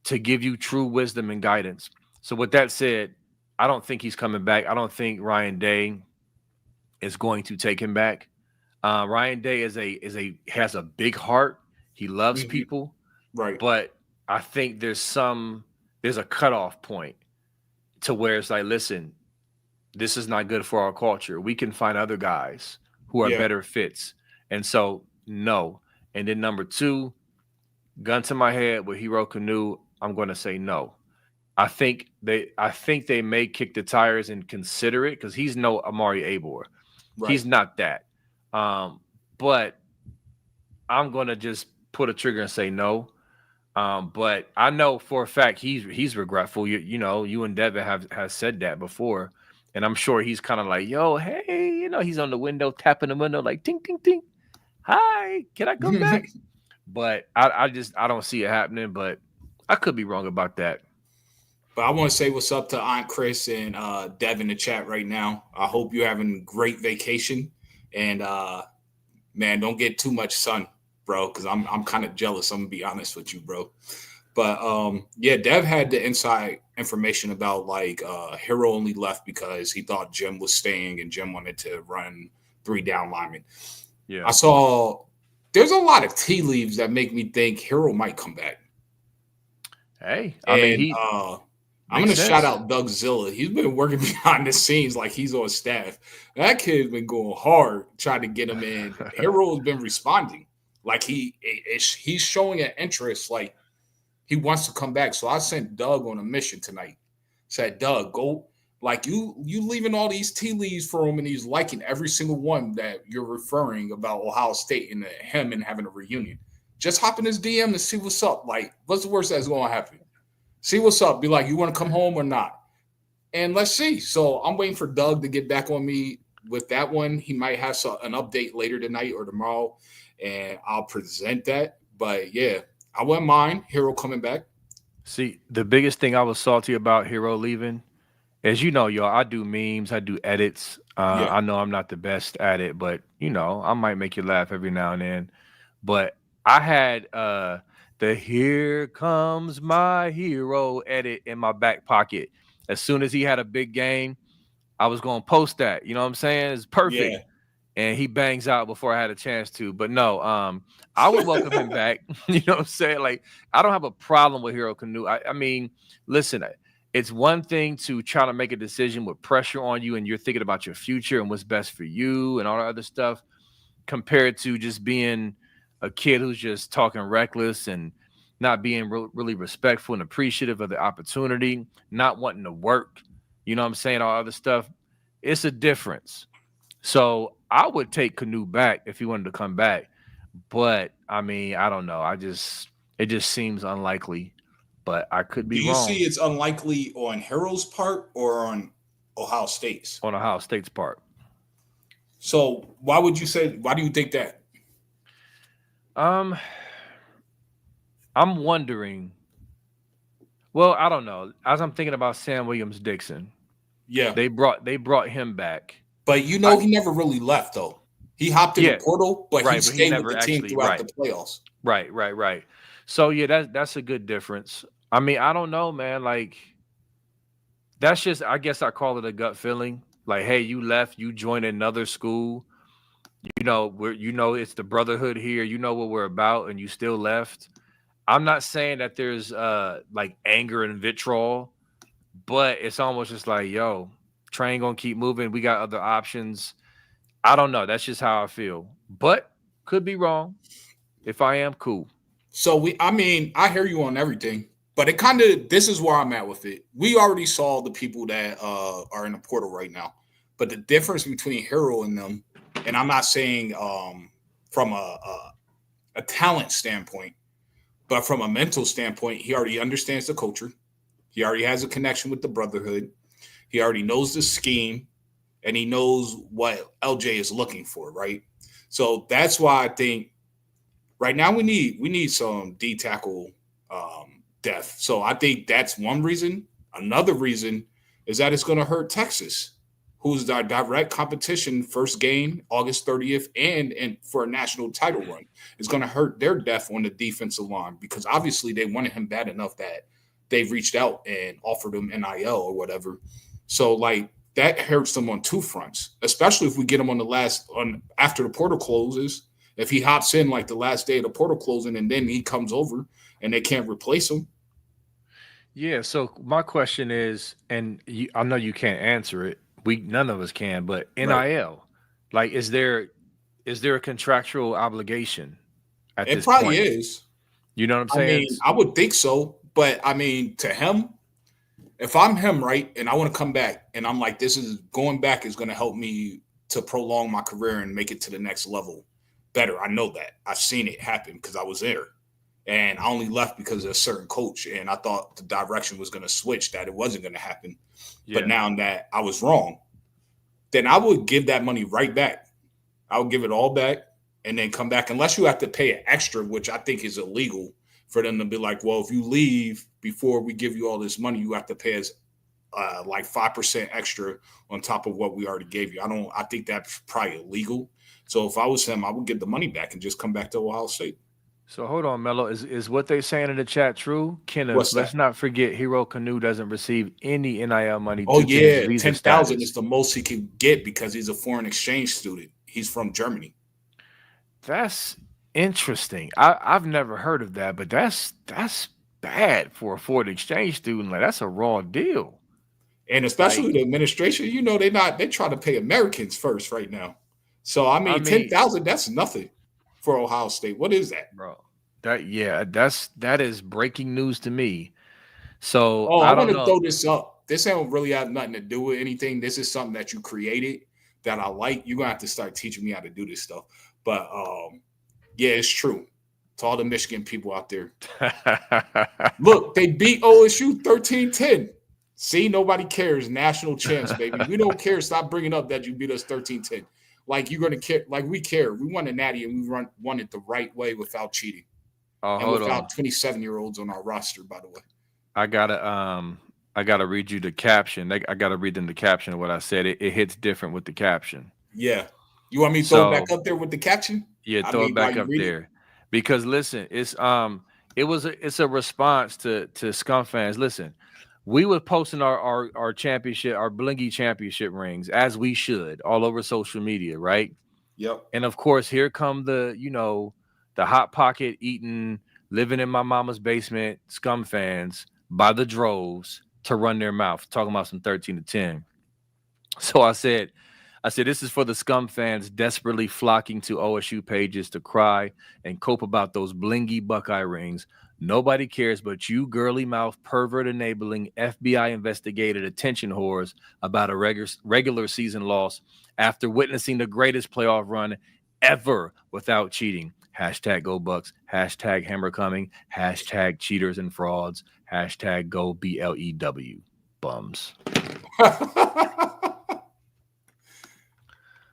to give you true wisdom and guidance. So with that said, I don't think he's coming back. I don't think Ryan Day is going to take him back. Ryan Day has a big heart. He loves Mhm. people, Right. but I think there's a cutoff point to where it's like, listen, this is not good for our culture. We can find other guys who are Yeah. better fits. And so, no. And then number two, gun to my head with Hero Canoe, I'm going to say no. I think they may kick the tires and consider it because he's no Amari Abor. Right. He's not that. But I'm going to just put a trigger and say no. But I know for a fact he's regretful. You know, you and Devin have said that before. And I'm sure he's kind of like, yo, hey, he's on the window, tapping the window, like, ting, ting, ting. Hi, can I come back? But I don't see it happening, but I could be wrong about that. But I want to say what's up to Aunt Chris and Dev in the chat right now. I hope you're having a great vacation. And man, don't get too much sun, bro, because I'm kind of jealous. I'm gonna be honest with you, bro. But yeah, Dev had the inside information about like Hero only left because he thought Jim was staying and Jim wanted to run 3 down linemen. Yeah. I saw there's a lot of tea leaves that make me think Hero might come back. Hey, I mean, And he I'm makes gonna shout sense. out Doug Zilla. He's been working behind the scenes like he's on staff. That kid's been going hard trying to get him in. Hero has been responding, like he's showing an interest, like he wants to come back. So I sent Doug on a mission tonight. Said, Doug, go, like you leaving all these tea leaves for him, and he's liking every single one that you're referring about Ohio State and him and having a reunion. Just hop in his DM and see what's up. Like, what's the worst that's going to happen? See what's up. Be like, you want to come home or not? And let's see. So I'm waiting for Doug to get back on me with that one. He might have an update later tonight or tomorrow, and I'll present that. But yeah, I wouldn't mind Hero coming back. See, the biggest thing I was salty about Hero leaving, as you know, y'all, I do memes, I do edits. Yeah, I know I'm not the best at it, but I might make you laugh every now and then. But I had the "Here Comes My Hero" edit in my back pocket. As soon as he had a big game, I was gonna post that. You know what I'm saying? It's perfect. yeah. And he bangs out before I had a chance to. But no, I would welcome him back. You know what I'm saying? Like, I don't have a problem with Hero Canoe. I mean, listen, it's one thing to try to make a decision with pressure on you and you're thinking about your future and what's best for you and all that other stuff, compared to just being a kid who's just talking reckless and not being really respectful and appreciative of the opportunity, not wanting to work. You know what I'm saying? All other stuff. It's a difference. So I would take Canoe back if he wanted to come back. But I mean, I don't know. It just seems unlikely, but I could Do be you see wrong it's unlikely on Hero's part or on Ohio State's? on Ohio State's part. So why do you think that? Um, I'm wondering. Well, I don't know. As I'm thinking about Sam Williams Dixon, Yeah. they brought him back. But I he never really left though. He hopped in the Yeah, portal, but he right, but he stayed with never the team actually throughout the right. playoffs. Right. So yeah, that's a good difference. I mean, I don't know, man. Like, that's just, I guess I call it a gut feeling. Like, hey, you left, you joined another school. It's the brotherhood here. You know what we're about, and you still left. I'm not saying that there's like anger and vitriol, but it's almost just like, yo, train gonna keep moving. We got other options. I don't know. That's just how I feel. But could be wrong. If I am, cool. So I mean, I hear you on everything, but it kind of this is where I'm at with it. We already saw the people that are in the portal right now, but the difference between Hero and them, and I'm not saying from a talent standpoint, but from a mental standpoint, he already understands the culture. He already has a connection with the brotherhood. He already knows the scheme, and he knows what LJ is looking for, right? So that's why I think right now we need some D tackle depth. So I think that's one reason. Another reason is that it's going to hurt Texas, who's our direct competition first game August 30th and for a national title run. It's going to hurt their depth on the defensive line because obviously they wanted him bad enough that they've reached out and offered him NIL or whatever. So like that hurts them on two fronts, especially if we get him on after the portal closes. If he hops in like the last day of the portal closing and then he comes over and they can't replace him. Yeah. So my question is, and I know you can't answer it. We none of us can, but Right. NIL, like, is there a contractual obligation at It this probably point? is. You know what I'm I saying? mean, I would think so. But I mean, to him, if I'm him, right, and I want to come back and I'm like, this is going back is going to help me to prolong my career and make it to the next level better. I know that. I've seen it happen because I was there. And I only left because of a certain coach, and I thought the direction was going to switch, that it wasn't going to happen. But now that I was wrong, then I would give that money right back. I would give it all back and then come back, unless you have to pay an extra, which I think is illegal for them to be like, well, if you leave before we give you all this money, you have to pay us like 5% extra on top of what we already gave you. I think that's probably illegal. So if I was him, I would get the money back and just come back to Ohio State. So hold on, Melo. Is what they saying in the chat true? Kenneth, What's let's that? not forget Hero Canoe doesn't receive any NIL money Oh due to his yeah, visa 10,000 is status. the most he can get because he's a foreign exchange student. He's from Germany. That's interesting. I've never heard of that, but that's bad for a foreign exchange student. Like that's a raw deal. And especially Like, the administration, they try to pay Americans first right now. So I I mean, mean, 10,000, that's nothing for Ohio State. What is that? bro, that is breaking news to me. So Oh, I I want don't to know. throw this up. This don't really have nothing to do with anything. This is something that you created that I like. You're gonna have to start teaching me how to do this stuff. But yeah, it's true. To all the Michigan people out there. Look, they beat OSU 13-10. See, nobody cares. National champs, baby. We don't care. Stop bringing up that you beat us 13-10. Like you're gonna care. Like we care. We won a natty and we won it the right way without cheating Oh, and hold on. without 27-year-olds on our roster. By the way. I gotta I gotta read you the caption. I gotta read them the caption of what I said. It hits different with the caption. Yeah. You want me to throw it back So up there with the caption? yeah, I throw it mean, while back you up read it. there. Because listen, it's a response to Scum fans. Listen, we were posting our championship, our blingy championship rings, as we should, all over social media, right? Yep. And of course, here come the hot pocket eating, living in my mama's basement Scum fans by the droves to run their mouth, talking about some 13-10. So I said, this is for the Scum fans desperately flocking to OSU pages to cry and cope about those blingy Buckeye rings. Nobody cares but you, girly mouth, pervert enabling, FBI investigated attention whores about a regular season loss after witnessing the greatest playoff run ever without cheating. Hashtag go Bucks, hashtag hammer coming, hashtag cheaters and frauds, hashtag go BLEW. Bums. I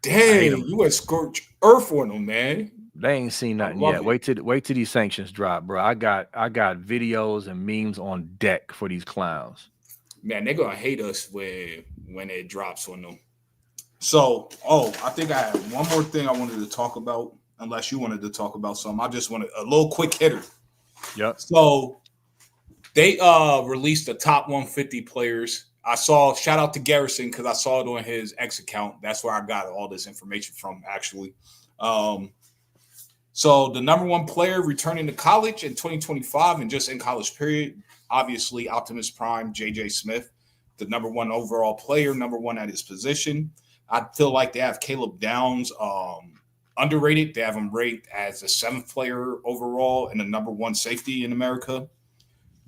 hate Dang, them. you went scorch earth on them, man. They ain't seen I nothing love yet. it. Wait till these sanctions drop, bro. I got videos and memes on deck for these clowns. Man, they're gonna hate us when it drops on them. So, I think I have one more thing I wanted to talk about. Unless you wanted to talk about something, I just wanted a little quick hitter. Yep. So they released the top 150 players. I saw shout out to Garrison because I saw it on his X account. That's where I got all this information from, actually. So the number one player returning to college in 2025 and just in college period, obviously Optimus Prime, JJ Smith, the number one overall player, number one at his position. I feel like they have Caleb Downs underrated. They have him ranked as the seventh player overall and the number one safety in America.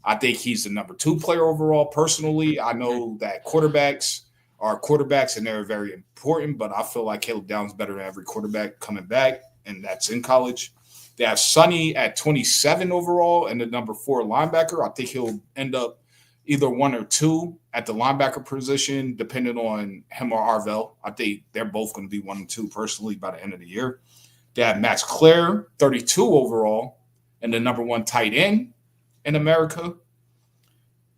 I think he's the number two player overall. Personally, I know that quarterbacks are quarterbacks and they're very important, but I feel like Caleb Downs is better than every quarterback coming back, and that's in college. They have Sonny at 27 overall and the number four linebacker. I think he'll end up either one or two at the linebacker position, depending on him or Arvell. I think they're both going to be 1 and 2 personally by the end of the year. They have Max Clare, 32 overall, and the number one tight end in America.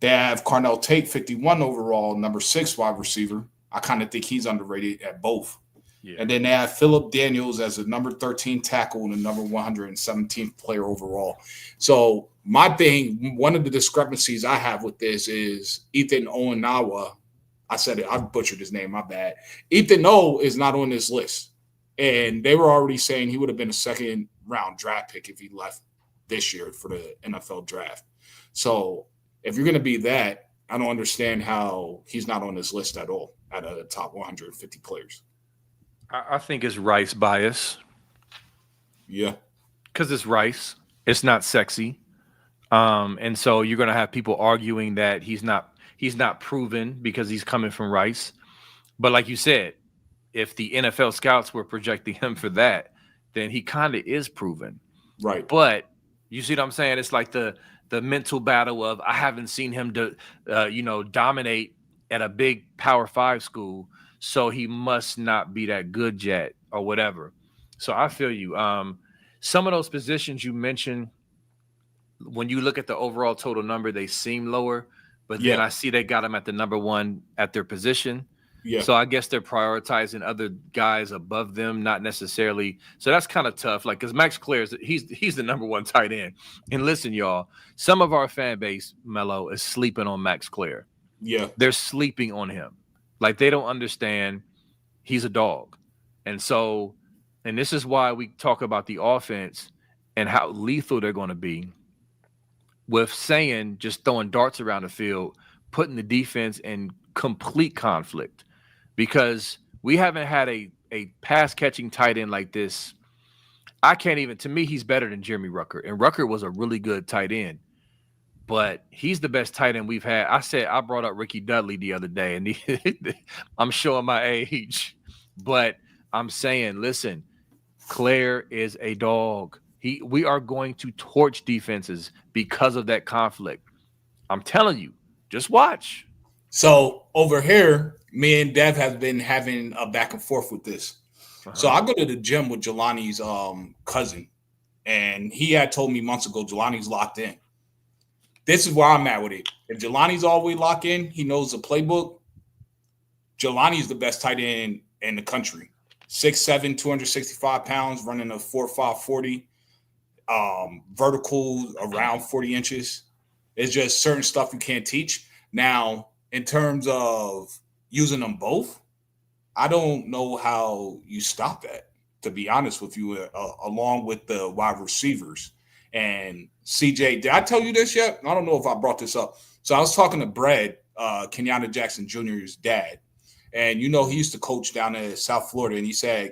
They have Carnell Tate, 51 overall, number 6 wide receiver. I kind of think he's underrated at both. Yeah. And then they have Phillip Daniels as the number 13 tackle and the number 117th player overall. So my thing, one of the discrepancies I have with this is Ethan Owenawa. I said it, I butchered his name, my bad. Ethan O is not on this list. And they were already saying he would have been a second round draft pick if he left this year for the NFL draft. So if you're going to be that, I don't understand how he's not on this list at all out of the top 150 players. I think it's Rice bias Yeah. because it's Rice. It's not sexy. And so you're gonna have people arguing that he's not proven because he's coming from Rice. But like you said, if the NFL scouts were projecting him for that, then he kind of is proven. Right. But You see what I'm saying? It's like the mental battle of I haven't seen him dominate at a big Power 5 school, so he must not be that good yet or whatever. So I feel you. Some of those positions you mentioned, when you look at the overall total number, they seem lower, but then Yeah, I see they got him at the number one at their position. yeah, So I guess they're prioritizing other guys above them, not necessarily. So that's kind of tough. Like, because Max Clare he's the number one tight end. And listen, y'all, some of our fan base, Melo, is sleeping on Max Clare. yeah. They're sleeping on him. Like they don't understand he's a dog. And so, and this is why we talk about the offense and how lethal they're going to be with saying just throwing darts around the field, putting the defense in complete conflict because we haven't had a pass catching tight end like this. I can't even, to me, he's better than Jeremy Rucker. And Rucker was a really good tight end, but he's the best tight end we've had. I brought up Ricky Dudley the other day, and I'm showing my age, but I'm saying, listen, Claire is a dog. We are going to torch defenses because of that conflict. I'm telling you, just watch. So over here, me and Dev have been having a back and forth with this. So Uh-huh. I go to the gym with Jelani's cousin, and he had told me months ago Jelani's locked in. This is where I'm at with it. If Jelani's all the way locked in, he knows the playbook. Jelani's the best tight end in the country. 6'7", 265 pounds, running a 4.5 40, vertical around 40 inches. It's just certain stuff you can't teach. Now, in terms of using them both, I don't know how you stop that, to be honest with you, along with the wide receivers. And CJ, did I tell you this yet? I don't know if I brought this up. So I was talking to Brad, Kenyatta Jackson Jr.'s dad. And, he used to coach down in South Florida. And he said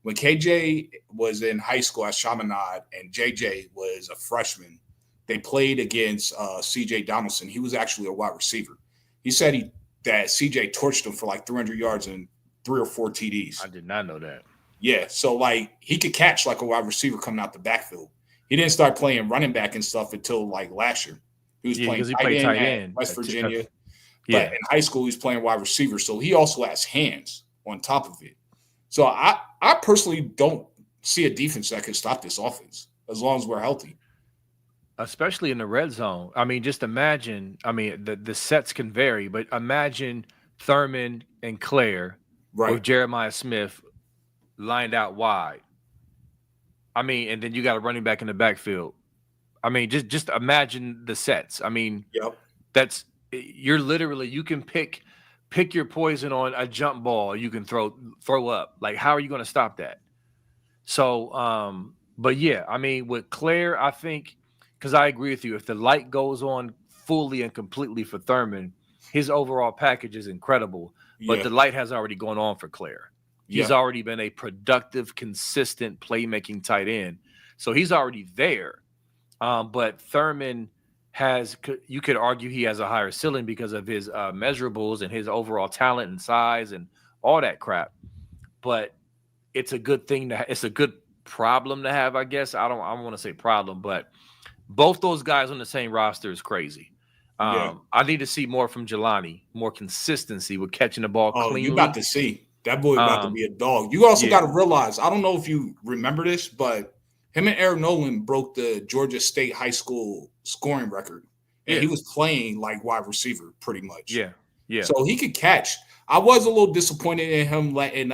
when KJ was in high school at Chaminade and JJ was a freshman, they played against CJ Donaldson. He was actually a wide receiver. He said that CJ torched him for like 300 yards and 3 or 4 TDs. I did not know that. Yeah, so like he could catch like a wide receiver coming out the backfield. He didn't start playing running back and stuff until like last year. He was playing Because he played tight at end. West Virginia. Yeah. But in high school, he's playing wide receiver. So he also has hands on top of it. So I personally don't see a defense that can stop this offense as long as we're healthy. Especially in the red zone. I mean, just imagine. I mean, the sets can vary, but imagine Thurman and Claire Right. with Jeremiah Smith lined out wide. I mean, and then you got a running back in the backfield. I mean, just imagine the sets. I mean, Yep. you're literally, you can pick your poison on a jump ball. You can throw up. Like, how are you going to stop that? So, but yeah, I mean, with Claire, I think, because I agree with you, if the light goes on fully and completely for Thurman, his overall package is incredible. But Yeah. the light has already gone on for Claire. He's Yeah. already been a productive, consistent playmaking tight end. So he's already there. But Thurman you could argue he has a higher ceiling because of his measurables and his overall talent and size and all that crap. But it's a good thing it's a good problem to have, I guess. I don't want to say problem, but both those guys on the same roster is crazy. Yeah. I need to see more from Jelani, more consistency with catching the ball Oh, cleanly. you about to see. That boy about to be a dog. You also yeah. got to realize, I don't know if you remember this, but him and Aaron Nolan broke the Georgia State high school scoring record. And he was playing like wide receiver pretty much. Yeah. Yeah. So he could catch. I was a little disappointed in him letting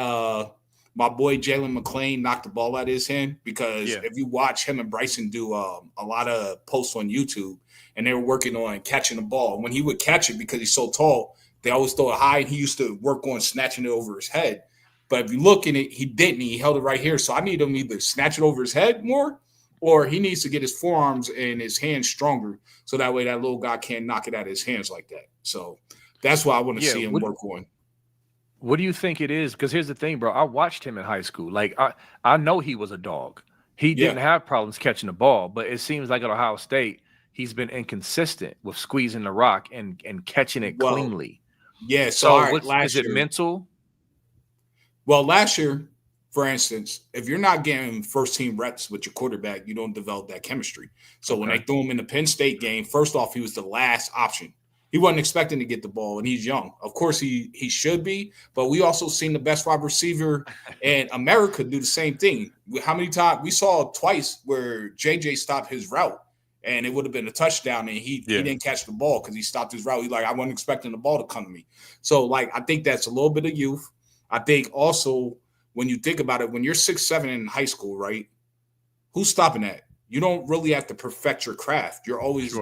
my boy Jalen McClain knock the ball out of his hand because if you watch him and Bryson do a lot of posts on YouTube and they were working on catching the ball. When he would catch it because he's so tall, they always throw it high, and he used to work on snatching it over his head. But if you look in it, he didn't. He held it right here. So I need him either snatch it over his head more, or he needs to get his forearms and his hands stronger so that way that little guy can't knock it out of his hands like that. So that's what I want to see him work on. What do you think it is? Because here's the thing, bro. I watched him in high school. Like, I know he was a dog. He didn't have problems catching the ball, but it seems like at Ohio State, he's been inconsistent with squeezing the rock and catching it cleanly. Yeah. So is it mental? Well, last year, for instance, if you're not getting first team reps with your quarterback, you don't develop that chemistry. So when they threw him in the Penn State game, first off, he was the last option. He wasn't expecting to get the ball, and he's young. Of course, he should be, but we also seen the best wide receiver in America do the same thing. How many times we saw twice where JJ stopped his route, and it would have been a touchdown, and he didn't catch the ball because he stopped his route. He's like, I wasn't expecting the ball to come to me. So, like, I think that's a little bit of youth. I think also when you think about it, when you're 6'7" in high school, right? Who's stopping that? You don't really have to perfect your craft. You're always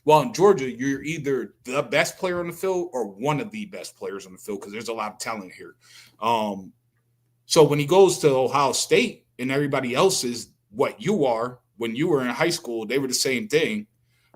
well, in Georgia, you're either the best player on the field or one of the best players on the field because there's a lot of talent here. So when he goes to Ohio State and everybody else is what you are when you were in high school, they were the same thing,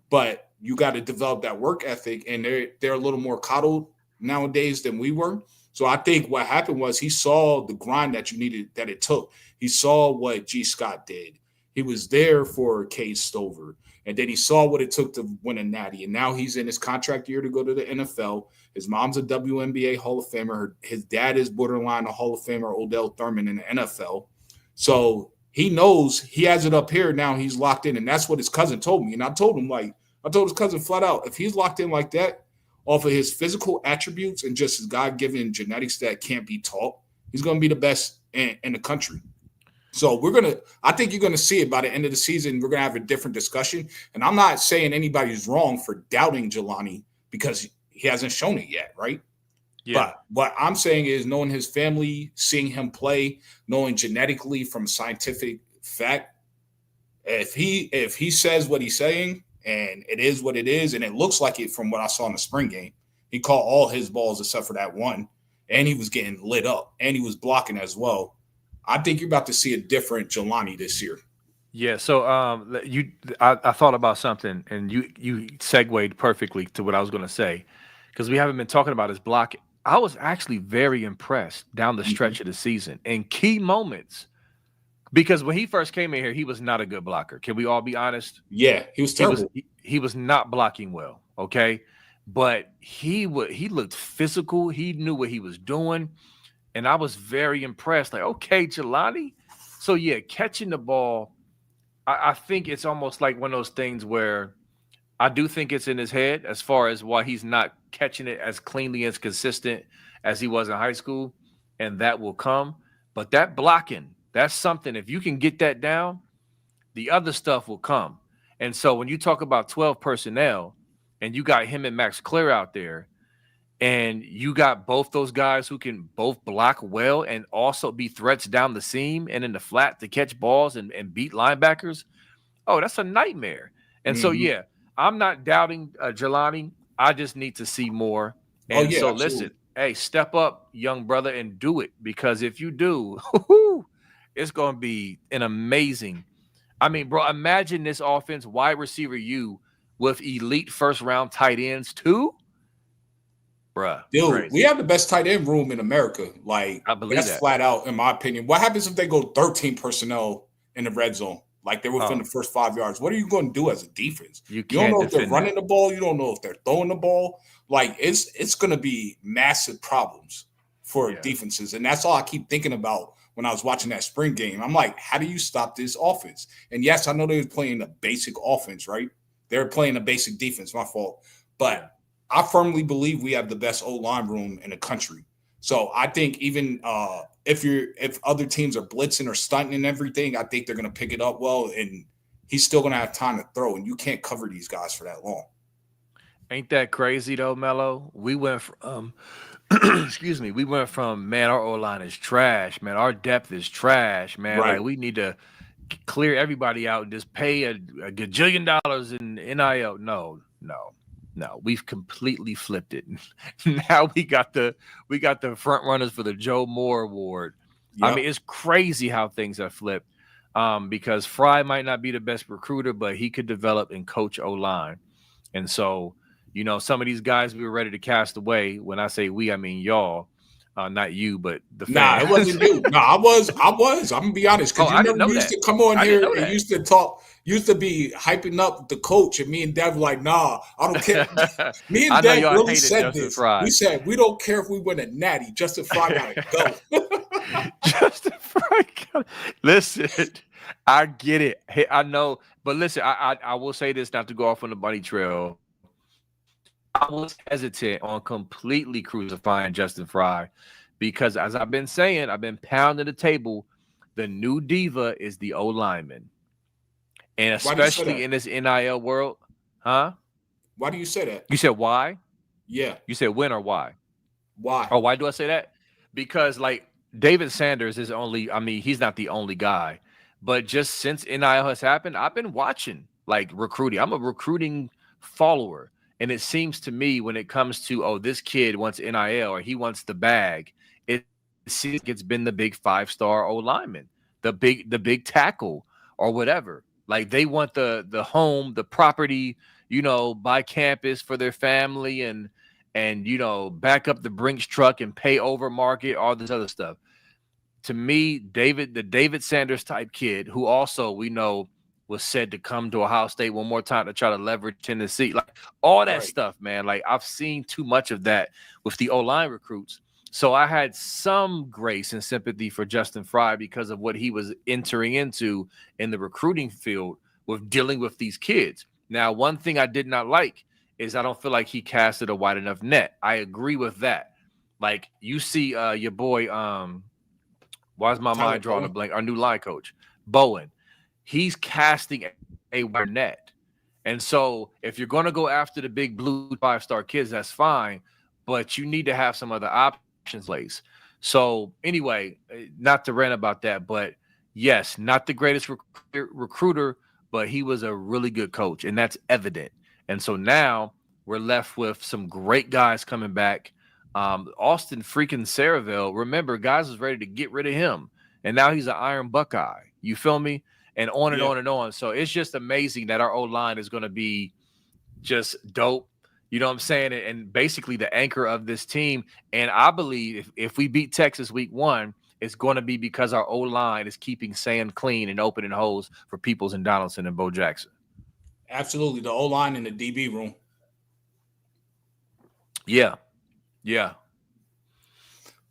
but you got to develop that work ethic, and they're a little more coddled nowadays than we were. So I think what happened was he saw the grind that you needed, that it took. He saw what G. Scott did. He was there for Cade Stover. And then he saw what it took to win a natty. And now he's in his contract year to go to the NFL. His mom's a WNBA Hall of Famer. His dad is borderline a Hall of Famer, Odell Thurman, in the NFL. So he knows he has it up here. Now he's locked in. And that's what his cousin told me. And I told his cousin flat out, if he's locked in like that, off of his physical attributes and just his God-given genetics that can't be taught, he's going to be the best in the country. So I think you're going to see it by the end of the season. We're going to have a different discussion. And I'm not saying anybody's wrong for doubting Jelani because he hasn't shown it yet, right? Yeah. But what I'm saying is knowing his family, seeing him play, knowing genetically from scientific fact, if he says what he's saying and it is what it is, and it looks like it from what I saw in the spring game, he caught all his balls except for that one, and he was getting lit up, and he was blocking as well. I think you're about to see a different Jelani this year. Yeah. So I thought about something, and you segued perfectly to what I was going to say, because we haven't been talking about his block. I was actually very impressed down the stretch of the season in key moments, because when he first came in here, he was not a good blocker. Can we all be honest? Yeah, he was terrible. He was not blocking well. Okay, but he looked physical. He knew what he was doing. And I was very impressed. Like, okay, Jelani. So, yeah, catching the ball, I think it's almost like one of those things where I do think it's in his head as far as why he's not catching it as cleanly, as consistent as he was in high school. And that will come. But that blocking, that's something. If you can get that down, the other stuff will come. And so when you talk about 12 personnel and you got him and Max Clear out there, and you got both those guys who can both block well and also be threats down the seam and in the flat to catch balls and beat linebackers. Oh, that's a nightmare. And so, yeah, I'm not doubting Jelani. I just need to see more. And absolutely. Listen, hey, step up, young brother, and do it. Because if you do, it's going to be an amazing. I mean, bro, imagine this offense, wide receiver you with elite first-round tight ends too. Bruh, dude, crazy. We have the best tight end room in America. Like, I believe that's flat out, in my opinion. What happens if they go 13 personnel in the red zone? Like, they're within the first 5 yards. What are you going to do as a defense? You don't know if they're running the ball. You don't know if they're throwing the ball. Like, it's going to be massive problems for defenses. And that's all I keep thinking about when I was watching that spring game. I'm like, how do you stop this offense? And yes, I know they were playing a basic offense, right? They were playing a basic defense, my fault. But I firmly believe we have the best O-line room in the country. So I think even if other teams are blitzing or stunting and everything, I think they're going to pick it up well, and he's still going to have time to throw, and you can't cover these guys for that long. Ain't that crazy though, Melo? We went from excuse me, we went from, man, our O-line is trash, man, our depth is trash, man. Right. Like, we need to clear everybody out and just pay a gajillion dollars in NIL. No, we've completely flipped it. Now we got the front runners for the Joe Moore Award. Yep. I mean, it's crazy how things have flipped. Because Fry might not be the best recruiter, but he could develop and coach O-line. And so, some of these guys we were ready to cast away. When I say we, I mean y'all. Not you, but the Nah, fans. it wasn't you. No, I was. I'm gonna be honest, Oh, because you I didn't never know used that. to come on I didn't here know and that. used to talk, used to be hyping up the coach, and me and Dev were like, nah, I don't care. Me and I know Dev y'all really hated said Justin this. We Fry. said we don't care if we win a natty. Justin Fry gotta go. Justin Fry. Listen, I get it. Hey, I know, but listen, I will say this, not to go off on the bunny trail. I was hesitant on completely crucifying Justin Fry because, as I've been saying, I've been pounding the table. The new diva is the O lineman, and Why do you say especially that? in this NIL world, huh? Why do you say that? You said why? Yeah. You said when or why? Why? Oh, why do I say that? Because like David Sanders is only, I mean, he's not the only guy, but just since NIL has happened, I've been watching like recruiting. I'm a recruiting follower. And it seems to me when it comes to, oh, this kid wants NIL or he wants the bag, it seems like it's been the big 5-star O lineman, the big tackle or whatever. Like they want the home, the property, by campus for their family and back up the Brinks truck and pay over market, all this other stuff. To me, the David Sanders type kid, who also we know was said to come to Ohio State one more time to try to leverage Tennessee, like all that Right. stuff, man. Like I've seen too much of that with the O-line recruits. So I had some grace and sympathy for Justin Fry because of what he was entering into in the recruiting field with dealing with these kids. Now, one thing I did not like is I don't feel like he casted a wide enough net. I agree with that. Like you see your boy, why is my Tyler mind drawing a Bowen. blank? Our new line coach, Bowen. He's casting a wide net. And so if you're going to go after the big blue 5-star kids, that's fine. But you need to have some other options place. So anyway, not to rant about that, but yes, not the greatest recruiter, but he was a really good coach. And that's evident. And so now we're left with some great guys coming back. Austin freaking Saraville, remember, guys was ready to get rid of him. And now he's an Iron Buckeye. You feel me? And on and Yeah. on and on. So it's just amazing that our O-line is going to be just dope. You know what I'm saying? And basically the anchor of this team. And I believe if we beat Texas week 1, it's going to be because our O-line is keeping sand clean and opening holes for Peoples and Donaldson and Bo Jackson. Absolutely. The O line in the DB room. Yeah. Yeah.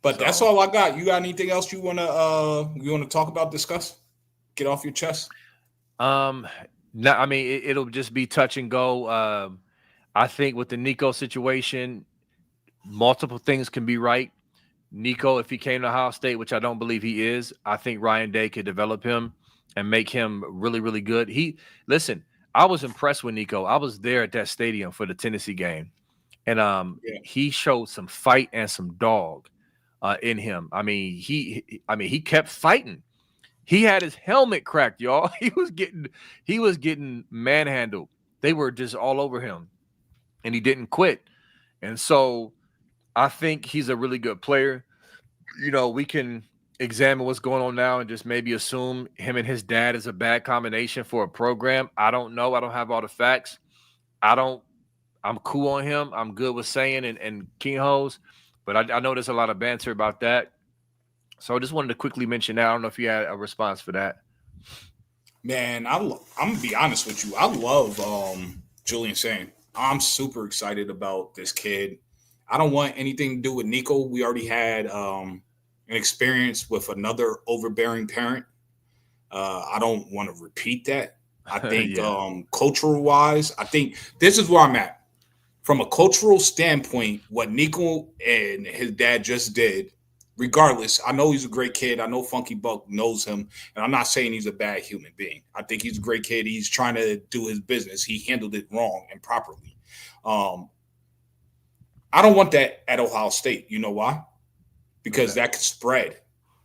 But that's So, all I got. You got anything else you wanna talk about, discuss? Get off your chest? no, I mean it'll just be touch and go. I think with the Nico situation, multiple things can be right. Nico, if he came to Ohio State, which I don't believe he is, I think Ryan Day could develop him and make him really, really good. Listen, I was impressed with Nico. I was there at that stadium for the Tennessee game, and Yeah. he showed some fight and some dog in him. I mean, he kept fighting. He had his helmet cracked, y'all. He was getting manhandled. They were just all over him, and he didn't quit. And so I think he's a really good player. We can examine what's going on now and just maybe assume him and his dad is a bad combination for a program. I don't know. I don't have all the facts. I'm cool on him. I'm good with saying and King Hoes, but I know there's a lot of banter about that. So I just wanted to quickly mention that. I don't know if you had a response for that. Man, I'm gonna be honest with you. I love Julian Sane. I'm super excited about this kid. I don't want anything to do with Nico. We already had an experience with another overbearing parent. I don't want to repeat that. I think Yeah. cultural wise, I think this is where I'm at. From a cultural standpoint, what Nico and his dad just did, regardless, I know he's a great kid. I know Funky Buck knows him, and I'm not saying he's a bad human being. I think he's a great kid. He's trying to do his business. He handled it wrong and properly. Um, I don't want that at Ohio State. You know why? Because Okay. that could spread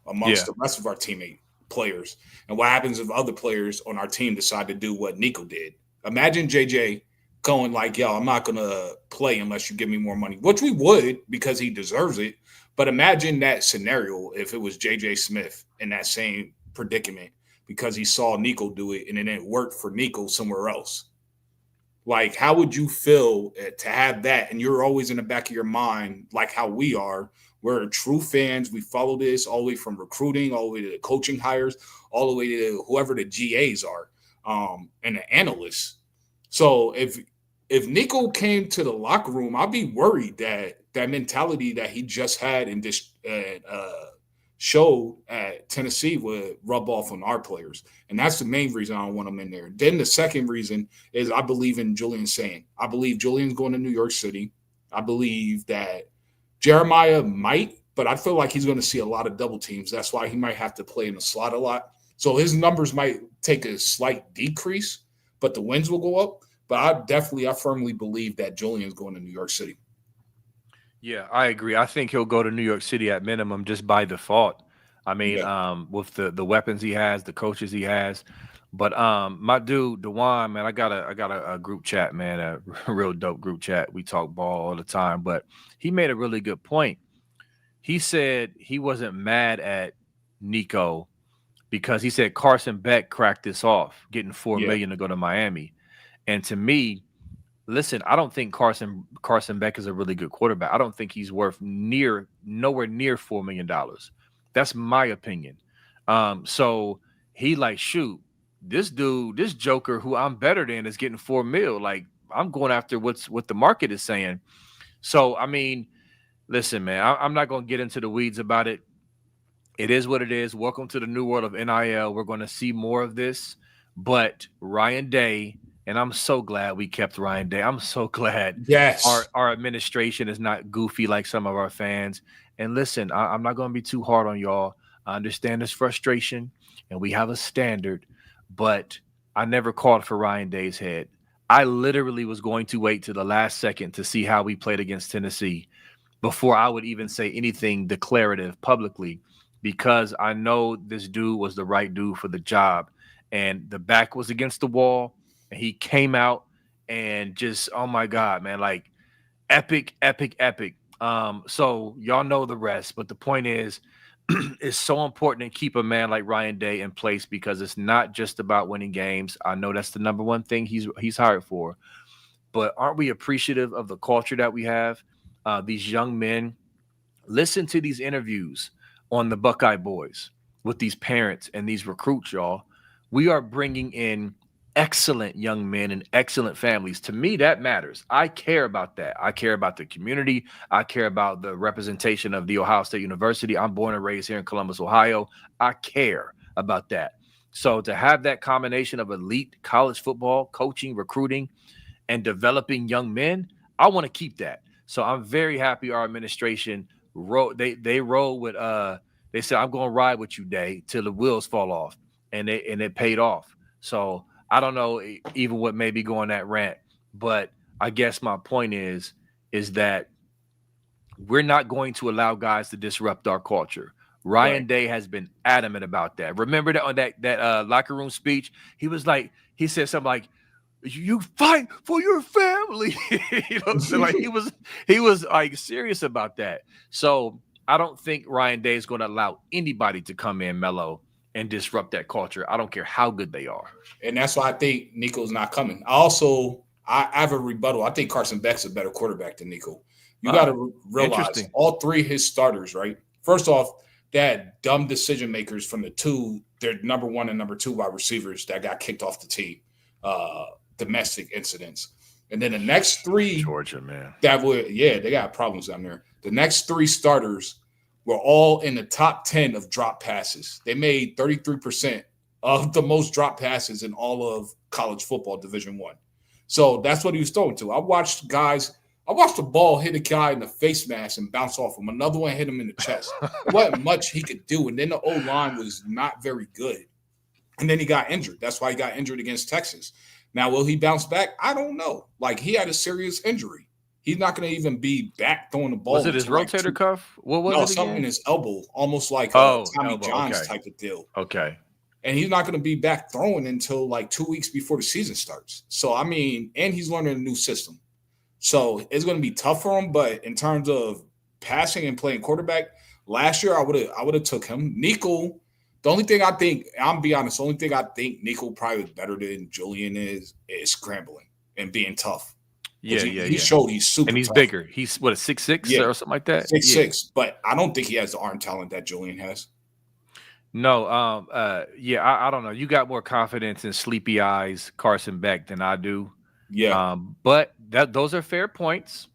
amongst Yeah. the rest of our teammate players. And what happens if other players on our team decide to do what Nico did? Imagine JJ going like, yo, I'm not going to play unless you give me more money, which we would because he deserves it. But imagine that scenario if it was JJ Smith in that same predicament because he saw Nico do it and it didn't work for Nico somewhere else. Like, how would you feel to have that? And you're always in the back of your mind, like how we are, We're true fans. We follow this all the way from recruiting, all the way to the coaching hires, all the way to whoever the GAs are, and the analysts. So if Nico came to the locker room, I'd be worried that that mentality that he just had in this show at Tennessee would rub off on our players. And that's the main reason I don't want him in there. Then the second reason is I believe in Julian saying. I believe Julian's going to New York City. I believe that Jeremiah might, but I feel like he's going to see a lot of double teams. That's why he might have to play in the slot a lot. So his numbers might take a slight decrease, but the wins will go up. But I firmly believe that Julian's going to New York City. Yeah, I agree. I think he'll go to New York City at minimum just by default. I mean, with the weapons he has, the coaches he has. But my dude, Dewan, man, I got a group chat, man, a real dope group chat. We talk ball all the time. But he made a really good point. He said he wasn't mad at Nico because he said Carson Beck cracked this off, getting $4 million to go to Miami. And to me, listen, I don't think Carson Beck is a really good quarterback. I don't think he's worth nowhere near $4 million. That's my opinion. So he like, shoot, this dude, this joker who I'm better than is getting $4 million. Like, I'm going after what the market is saying. So, I mean, listen, man, I'm not going to get into the weeds about it. It is what it is. Welcome to the new world of NIL. We're going to see more of this. But Ryan Day, and I'm so glad we kept Ryan Day. I'm so glad our administration is not goofy like some of our fans. And listen, I'm not going to be too hard on y'all. I understand this frustration, and we have a standard, but I never called for Ryan Day's head. I literally was going to wait to the last second to see how we played against Tennessee before I would even say anything declarative publicly, because I know this dude was the right dude for the job, and the back was against the wall. And he came out and just, oh my God, man, like epic. So y'all know the rest. But the point is, it's so important to keep a man like Ryan Day in place because it's not just about winning games. I know that's the number one thing he's hired for. But aren't we appreciative of the culture that we have? These young men, listen to these interviews on the Buckeye Boys with these parents and these recruits, y'all. We are bringing in excellent young men and excellent families. To me, that matters. I care about that. I care about the community. I care about the representation of the Ohio State University. I'm born and raised here in Columbus, Ohio. I care about that. So to have that combination of elite college football, coaching, recruiting, and developing young men, I want to keep that. So I'm very happy our administration they roll with they said, I'm going to ride with you, Day, till the wheels fall off. And it paid off. So I don't know even what may be going that rant, but I guess my point is that we're not going to allow guys to disrupt our culture. Ryan Day has been adamant about that. Remember that on that locker room speech, he said something like, "You fight for your family." So like he was like serious about that. So I don't think Ryan Day is going to allow anybody to come in, Melo, and disrupt that culture. I don't care how good they are. And that's why I think Nico's not coming. I have a rebuttal. I think Carson Beck's a better quarterback than Nico. You got to realize all three of his starters, right? First off, they had dumb decision makers from their number one and number two wide receivers that got kicked off the team, domestic incidents. And then the next three, Georgia, man, they got problems down there. The next three starters were all in the top 10 of drop passes. They made 33% of the most drop passes in all of college football Division I. So that's what he was throwing to. I watched the ball hit a guy in the face mask and bounce off him. Another one hit him in the chest. There wasn't much he could do. And then the O-line was not very good. And then he got injured. That's why he got injured against Texas. Now, will he bounce back? I don't know. Like, he had a serious injury. He's not going to even be back throwing the ball. Was it his rotator cuff? What was it again? Something in his elbow, almost like a Tommy elbow. John's type of deal. Okay. And he's not going to be back throwing until like 2 weeks before the season starts. So, I mean, and he's learning a new system. So it's going to be tough for him. But in terms of passing and playing quarterback, last year I would have took him. Nico, the only thing I think, I'm be honest, the only thing I think Nico probably is better than Julian is scrambling and being tough. Yeah, yeah, he yeah. showed he's super And he's tough. bigger. He's what, a 6'6" Yeah, or something like that? Yeah. 6'6", but I don't think he has the arm talent that Julian has. No, yeah, I don't know. You got more confidence in sleepy eyes Carson Beck than I do. Yeah, But that those are fair points.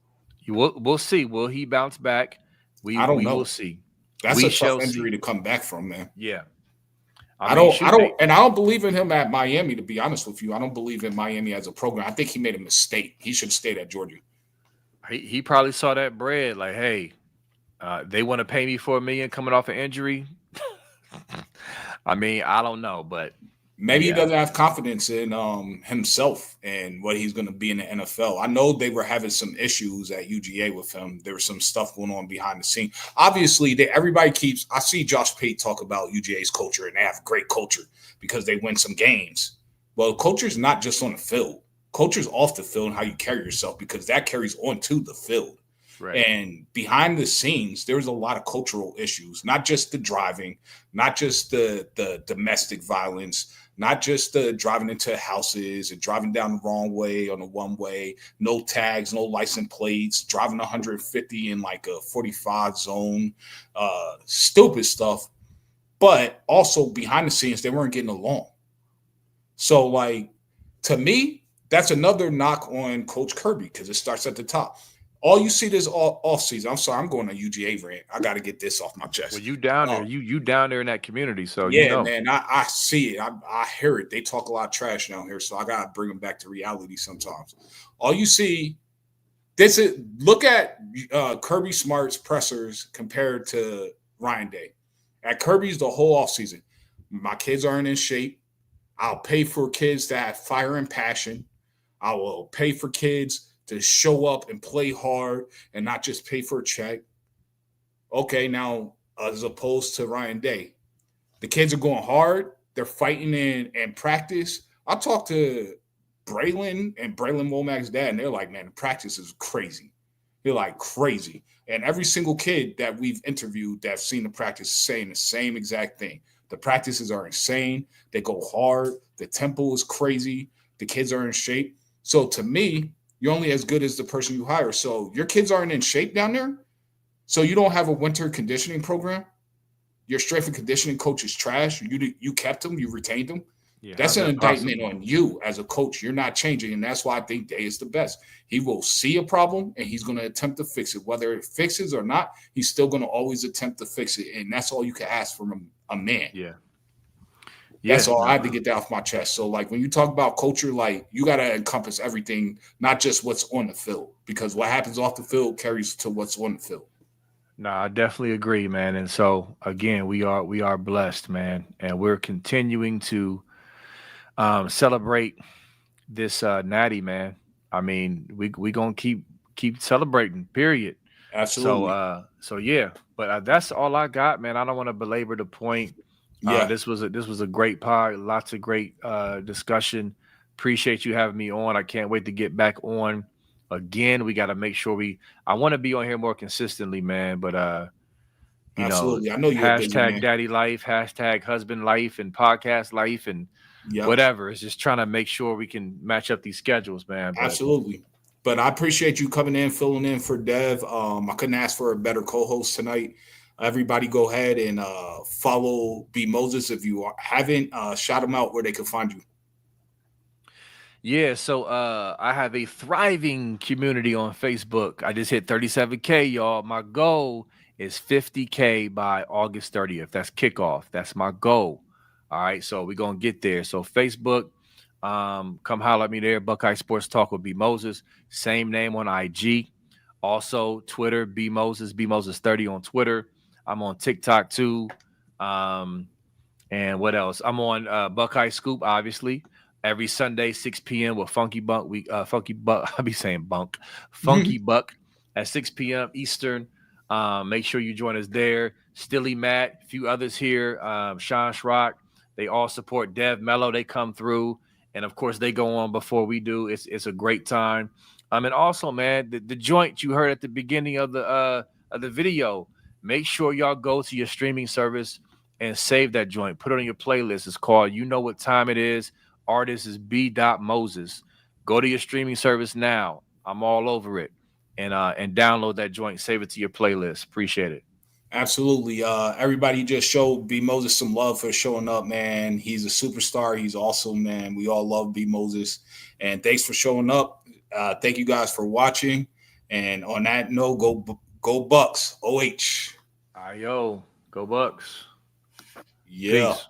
We'll see. Will he bounce back? I don't We will know. see. That's We a tough shall injury see. to come back from, man. Yeah. I mean, shoot, they And I don't believe in him at Miami. To be honest with you, I don't believe in Miami as a program. I think he made a mistake. He should have stayed at Georgia. he probably saw that bread like, hey, they want to pay me for $1 million coming off an injury. I mean, I don't know, but Maybe he yeah, doesn't have confidence in himself and what he's going to be in the NFL. I know they were having some issues at UGA with him. There was some stuff going on behind the scene. Obviously, everybody keeps. I see Josh Pate talk about UGA's culture, and they have great culture because they win some games. Well, culture is not just on the field. Culture is off the field and how you carry yourself because that carries onto the field. right. And behind the scenes, there's a lot of cultural issues, not just the driving, not just the domestic violence, not just the driving into houses and driving down the wrong way on a one way, no tags, no license plates, driving 150 in like a 45 zone, stupid stuff. But also behind the scenes, they weren't getting along. So, like, to me, that's another knock on Coach Kirby because it starts at the top. All you see this all off season. I'm sorry, I'm going to UGA rant. I got to get this off my Well, chest. you down there, Uh, you down there in that community, so you yeah, know. man, I see it. I hear it. They talk a lot of trash down here, so I got to bring them back to reality sometimes. All you see, this is look at Kirby Smart's pressers compared to Ryan Day. At Kirby's the whole offseason. My kids aren't in shape. I'll pay for kids that have fire and passion. I will pay for kids to show up and play hard and not just pay for a check. Okay, now as opposed to Ryan Day, the kids are going hard. They're fighting in practice. I talked to Braylon and Braylon Womack's dad, and they're like, man, the practice is crazy. They're like crazy. And every single kid that we've interviewed that's seen the practice is saying the same exact thing. The practices are insane. They go hard. The tempo is crazy. The kids are in shape. So to me, you're only as good as the person you hire. So your kids aren't in shape down there. So you don't have a winter conditioning program. Your strength and conditioning coach is trash. You kept him. You retained him. Yeah, That's how's an that indictment possible? on you as a coach. You're not changing, and that's why I think Day is the best. He will see a problem and he's going to attempt to fix it. Whether it fixes or not, he's still going to always attempt to fix it, and that's all you can ask from a man. Yeah. That's Yeah. all. I No. had to get that off my chest. So, like, when you talk about culture, like, you got to encompass everything, not just what's on the field, because what happens off the field carries to what's on the field. No, I definitely agree, man. And so again, we are blessed, man, and we're continuing to celebrate this natty, man. I mean, we gonna keep celebrating. Period. So Absolutely. so yeah, but that's all I got, man. I don't want to belabor the point. Yeah. This was a great pod, lots of great discussion. Appreciate you having me on. I can't wait to get back on again. We got to make sure I want to be on here more consistently, man. But you know, Absolutely. I know you're a busy hashtag man. daddy life, hashtag husband life, and podcast life, and Yep. whatever. It's just trying to make sure we can match up these schedules, man. But Absolutely. But I appreciate you coming in, filling in for Dev. I couldn't ask for a better co-host tonight. Everybody go ahead and follow B Moses if you haven't. Shout them out where they can find you. yeah, so I have a thriving community on Facebook. I just hit 37K, y'all. My goal is 50K by August 30th. That's kickoff. That's my goal. All right, so we're gonna get there. So Facebook, come holler at me there. Buckeye Sports Talk with B Moses. Same name on IG. Also Twitter, B Moses 30 on Twitter. I'm on TikTok too. Um, and what else? I'm on Buckeye Scoop, obviously, every Sunday, 6 p.m. with Funky Bunk. Funky Buck. I'll be saying Bunk. Funky Buck at 6 p.m. Eastern. Make sure you join us there. Stilly Matt, a few others here. Sean Schrock. They all support Dev Mello. They come through, and of course they go on before we do. It's a great time. And also, man, the joint you heard at the beginning of the video. Make sure y'all go to your streaming service and save that joint. Put it on your playlist. It's called You Know What Time It Is. Artist is B. Moses. Go to your streaming service now. I'm all over it. And download that joint, save it to your playlist. Appreciate it. Absolutely. Everybody just showed B Moses some love for showing up, man. He's a superstar. He's awesome, man. We all love B Moses. And thanks for showing up. Thank you guys for watching. And on that note, go Bucks. OH. Yo, go Bucks. Yeah. Peace.